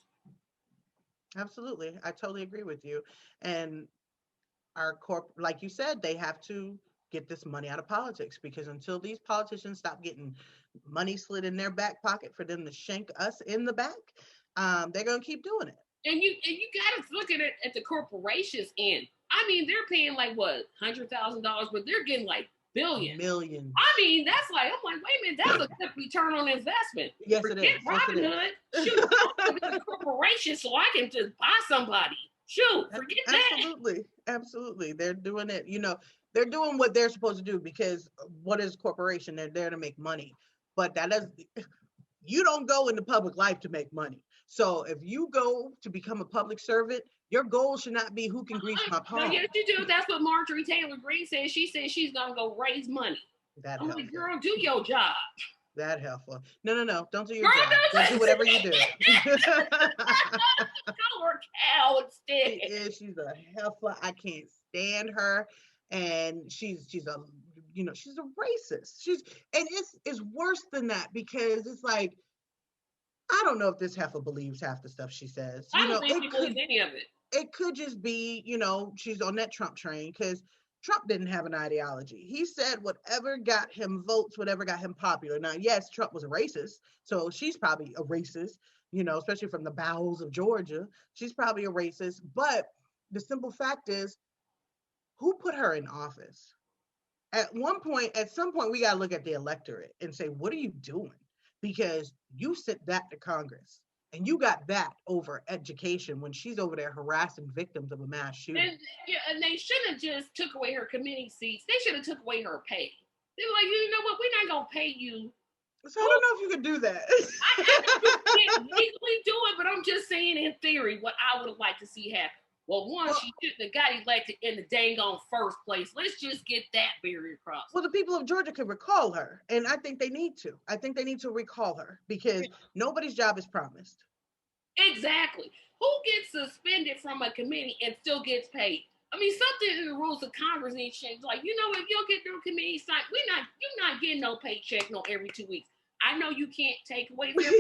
Absolutely. I totally agree with you. And our like you said, they have to get this money out of politics, because until these politicians stop getting money slid in their back pocket for them to shank us in the back, they're going to keep doing it. And you got to look at it at the corporations end. I mean, they're paying like what, $100,000, but they're getting like billions. Millions. I mean, that's like, I'm like, wait a minute, that's a good return on investment. Yes, it is. Robinhood, shoot, I'm a corporation so I can just buy somebody. Shoot, forget that. Absolutely. They're doing it, they're doing what they're supposed to do, because what is a corporation? They're there to make money. But you don't go into public life to make money. So if you go to become a public servant, your goal should not be who can grease my palm. Yes, you do. That's what Marjorie Taylor Greene said. She said she's going to go raise money. I'm like, girl, do your job. That helpful. No. Don't do your job. Just do whatever you do. Color cow instead. She's a heifer. I can't stand her. And she's a racist. And it's worse than that, because it's like, I don't know if this heifer believes half the stuff she says. I don't think she believes any of it. It could just be, she's on that Trump train, because Trump didn't have an ideology. He said whatever got him votes, whatever got him popular. Now, yes, Trump was a racist, so she's probably a racist, especially from the bowels of Georgia. She's probably a racist. But the simple fact is, who put her in office? At some point, we got to look at the electorate and say, what are you doing? Because you sent that to Congress, and you got that over education when she's over there harassing victims of a mass shooting. And they shouldn't have just took away her committee seats. They should have took away her pay. They were like, you know what? We're not going to pay you. So I don't know if you could do that. I can't legally do it, but I'm just saying in theory what I would have liked to see happen. Well, she shouldn't have got elected in the dang on first place. Let's just get that barrier crossed. Well, the people of Georgia could recall her, and I think they need to. I think they need to recall her, because nobody's job is promised. Exactly. Who gets suspended from a committee and still gets paid? I mean, something in the rules of Congress needs to change. Like, if you'll get through a committee site, you're not getting no paycheck every 2 weeks. I know you can't take away their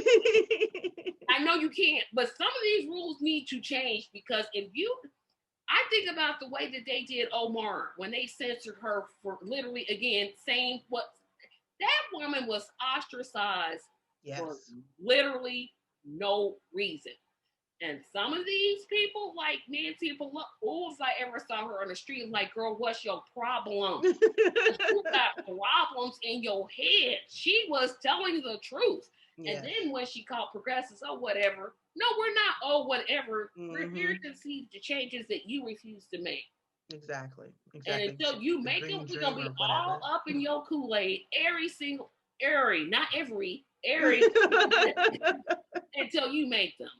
I know you can't, but some of these rules need to change, because I think about the way that they did Omar when they censored her for literally, again, saying that woman was ostracized for literally no reason. And some of these people, like Nancy Pelosi, if I ever saw her on the street, I'm like, girl, what's your problem? You got problems in your head. She was telling the truth. Yes. And then when she called progressives, oh, whatever. No, we're not, oh, whatever. We're here to see the changes that you refuse to make. Exactly. And until you make them, we're going to be all up in your Kool-Aid, not every, until you make them.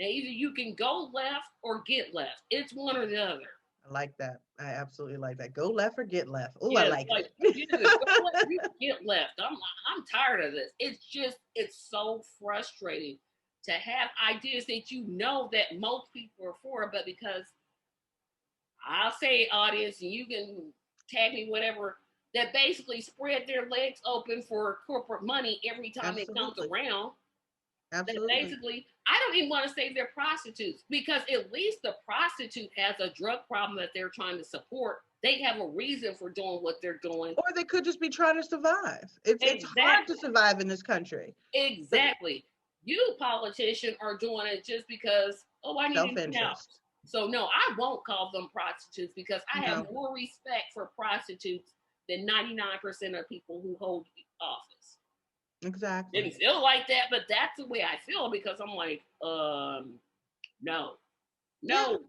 Now, either you can go left or get left. It's one or the other. I like that. I absolutely like that. Go left or get left. Oh, I Yeah, like like it. you either go left, or you get left. I'm tired of this. It's so frustrating to have ideas that you know that most people are for, but because I'll say audience and you can tag me whatever that basically spread their legs open for corporate money every time it comes Absolutely. around. That Absolutely. basically, I don't even want to say they're prostitutes because at least the prostitute has a drug problem that they're trying to support. They have a reason for doing what they're doing. Or they could just be trying to survive. It's hard to Exactly. survive in this country. But Exactly. You politician are doing it just because, oh, I need a new house. self-interest. So no, I won't call them prostitutes because I have No, more respect for prostitutes than 99% of people who hold office. exactly. Didn't feel like that, but that's the way I feel because I'm like, no, Yeah, no.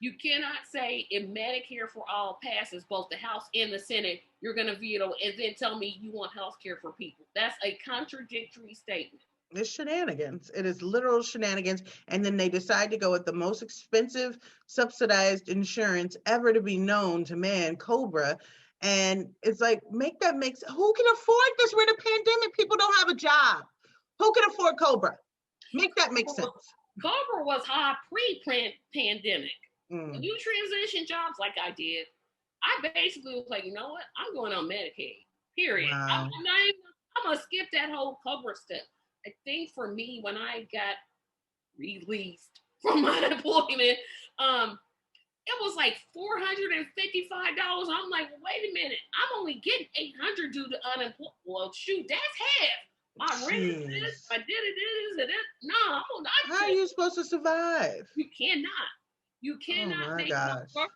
You cannot say if Medicare for all passes both the House and the Senate, you're going to veto and then tell me you want health care for people. That's a contradictory statement. it's shenanigans. It is literal shenanigans. And then they decide to go with the most expensive subsidized insurance ever to be known to man, Cobra. And it's like, make that make sense. Who can afford this? We're in a pandemic. People don't have a job. Who can afford Cobra? Make that make sense. Cobra was high pre-pandemic. When Mm, you transition jobs like I did, I basically was like, you know what? I'm going on Medicaid. Period. wow. I'm not even. I'm gonna skip that whole Cobra step. I think for me, when I got released from my employment, um, it was like $455. I'm like, wait a minute, I'm only getting 800 due to unemployment. Well, shoot, that's half. My rent is this, Jeez. my did it is and this. No, I'm not. How are you supposed to survive? You cannot. You Oh cannot my make it gosh. up.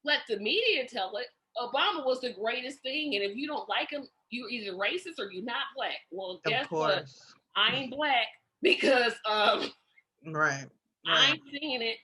Let the media tell it. Obama was the greatest thing, and if you don't like him, you're either racist or you're not black. Well, Of guess what? course. I ain't black because Right. I Right. ain't seeing it.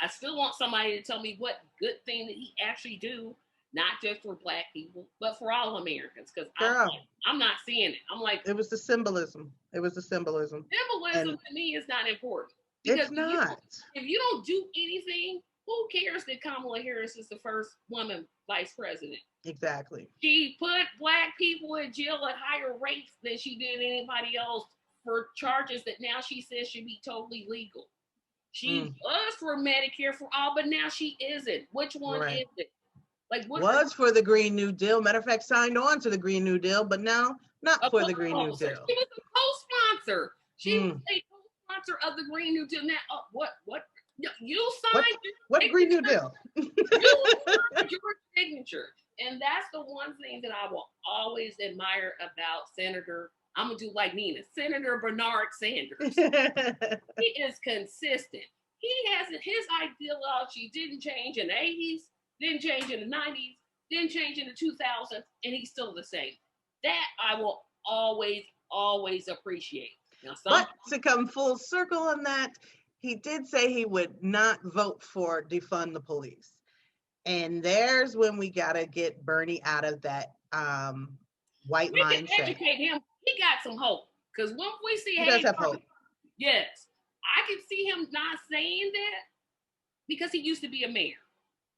I still want somebody to tell me what good thing that he actually do, not just for black people, but for all Americans. Because Girl, I'm not seeing it. I'm like, it was the symbolism. It was the symbolism. symbolism And to me is not important because it's not. if you don't do anything, who cares that Kamala Harris is the first woman vice president? Exactly. She put black people in jail at higher rates than she did anybody else for charges that now she says should be totally legal. She Mm, was for Medicare for all, but now she isn't. Which one right. is it? Like what? Was for the Green New Deal. Matter of fact, signed on to the Green New Deal, but now not A for the Green New co-sponsor. Deal. She was a co-sponsor. She was Mm. a co-sponsor of the Green New Deal. Now, what? You What signed your what Green New signature. Deal? You signed your signature, and that's the one thing that I will always admire about Senator. I'm gonna do like Nina, Senator Bernard Sanders. He is consistent. He hasn't. His ideology didn't change in the '80s, didn't change in the '90s, didn't change in the 2000s, and he's still the same. That I will always appreciate. Now, some But to come full circle on that, he did say he would not vote for defund the police. And there's when we gotta get Bernie out of that white we can mindset. educate him. He got some hope because once we see, He does hey, have hope. yes, I can see him not saying that because he used to be a mayor.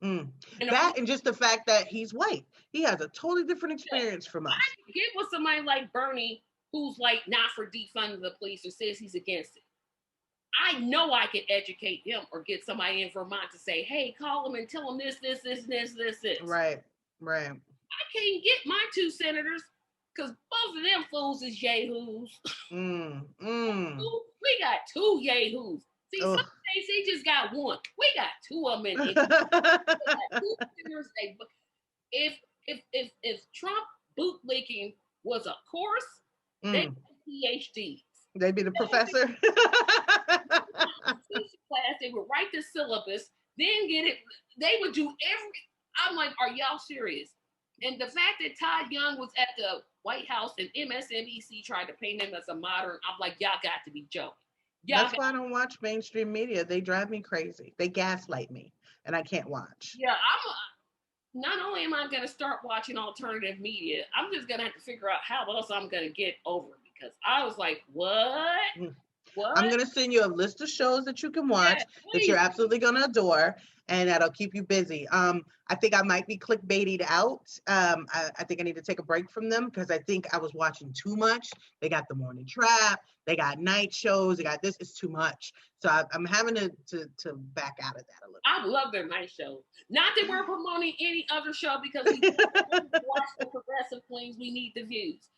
Mm. And That and just the fact that he's white. He has a totally different experience from us. I can get with somebody like Bernie who's like not for defunding the police or says he's against it. I know I can educate him or get somebody in Vermont to say, hey, call him and tell him this. Right, right. I can't get my two senators because both of them fools is yahoos. Mm, mm. We got two yahoos. See, some Ugh. states they just got one. We got two of them in two senators. If Trump bootlicking was a course, they Mm. PhDs. They'd be the professor. Teach class, they would write the syllabus, then get it. They would do every. I'm like, are y'all serious? And the fact that Todd Young was at the White House and MSNBC tried to paint him as a modern, I'm like, y'all got to be joking. That's why I don't watch mainstream media. They drive me crazy. They gaslight me, and I can't watch. Yeah, not only am I going to start watching alternative media, I'm just going to have to figure out how else I'm going to get over it because I was like, what? Mm. What? I'm gonna send you a list of shows that you can watch Yes, that you're please. absolutely gonna adore, and that'll keep you busy. I think I might be clickbaited out. I think I need to take a break from them because I think I was watching too much. They got the morning trap, they got night shows, they got this. It's too much. So I'm having to back out of that a little. I love their night shows. Not that we're promoting any other show because we watch the Progressive Queens. We need the views.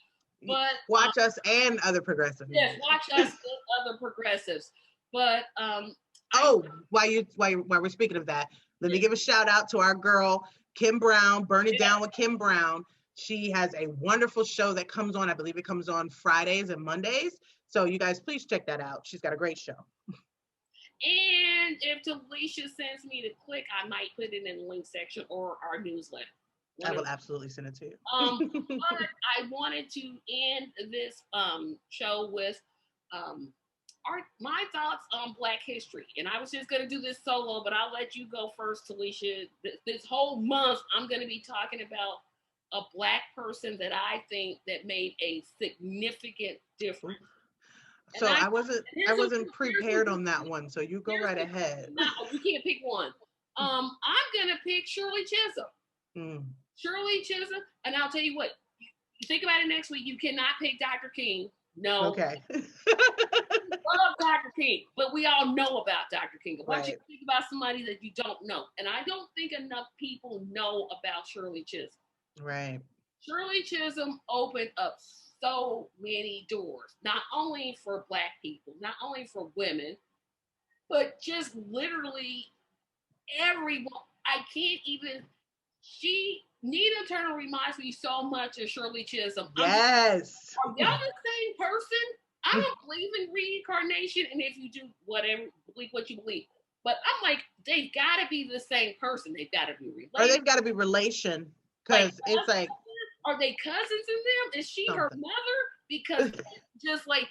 But watch us and other progressive. Yes, watch us and other progressives. But while we're speaking of that, let me give a shout out to our girl Kim Brown. Burn It Down with Kim Brown. She has a wonderful show that comes on. I believe it comes on Fridays and Mondays. So you guys, please check that out. She's got a great show. And if Talisha sends me the click, I might put it in the link section or our newsletter. I will absolutely send it to you. But I wanted to end this show with my thoughts on Black history. And I was just going to do this solo, but I'll let you go first, Talisha. This whole month, I'm going to be talking about a Black person that I think that made a significant difference. So I wasn't prepared on that one. So you go right ahead. No, you can't pick one. I'm going to pick Shirley Chisholm. Shirley Chisholm, and I'll tell you what, you think about it next week, you cannot pick Dr. King. No. Okay. Love Dr. King, but we all know about Dr. King. I want you to think about somebody that you don't know. And I don't think enough people know about Shirley Chisholm. Right. Shirley Chisholm opened up so many doors, not only for Black people, not only for women, but just literally everyone. I can't even, Nina Turner reminds me so much of Shirley Chisholm. Yes. Are y'all the same person? I don't believe in reincarnation, and if you do, whatever, believe what you believe. But I'm like, they've got to be the same person. They've got to be related. Or they've got to be relation, because it's like, are they cousins in them? Is she her mother? Because just like,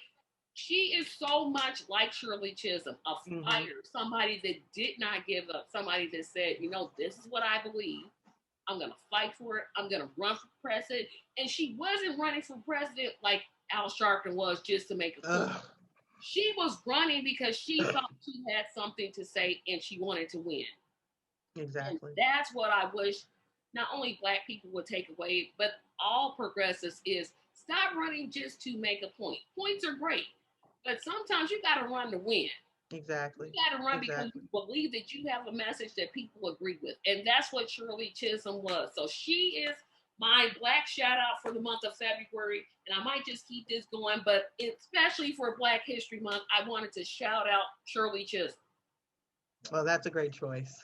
she is so much like Shirley Chisholm, a fighter, somebody that did not give up, somebody that said, this is what I believe. I'm going to fight for it. I'm going to run for president. And she wasn't running for president like Al Sharpton was just to make a point. She was running because she thought she had something to say and she wanted to win. Exactly. And that's what I wish not only Black people would take away, but all progressives is stop running just to make a point. Points are great, but sometimes you got to run to win. Exactly. You got to run because you believe that you have a message that people agree with. And that's what Shirley Chisholm was. So she is my Black shout out for the month of February. And I might just keep this going, but especially for Black History Month, I wanted to shout out Shirley Chisholm. Well, that's a great choice.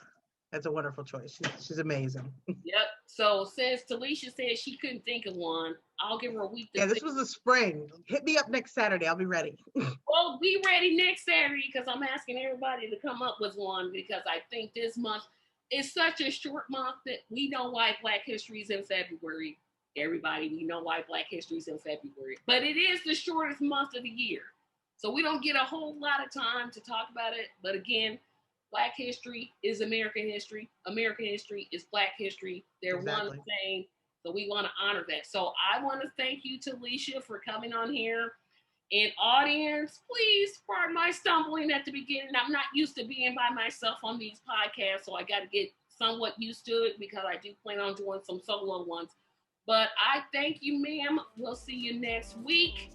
That's a wonderful choice. She's amazing. Yep. So since Talisha said she couldn't think of one, I'll give her a week. This was the spring. Hit me up next Saturday. I'll be ready. Well, be ready next Saturday because I'm asking everybody to come up with one because I think this month is such a short month that we know why Black History is in February. Everybody, we know why Black History is in February. But it is the shortest month of the year. So we don't get a whole lot of time to talk about it. But again, Black history is American history. American history is Black history. They're one and the same. So we want to honor that. So I want to thank you, Talisha, for coming on here. And audience, please pardon my stumbling at the beginning. I'm not used to being by myself on these podcasts, so I got to get somewhat used to it because I do plan on doing some solo ones. But I thank you, ma'am. We'll see you next week.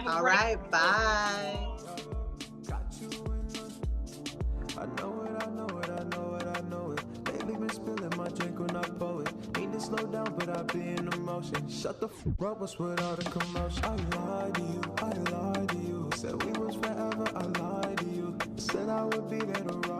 All right, bye. I know it, I know it, I know it, I know it. Lately been spilling my drink when I blow it. Need to slow down, but I be in emotion. Shut the up, what's with all the commotion? I lied to you, I lied to you. Said we was forever, I lied to you. Said I would be there to ride.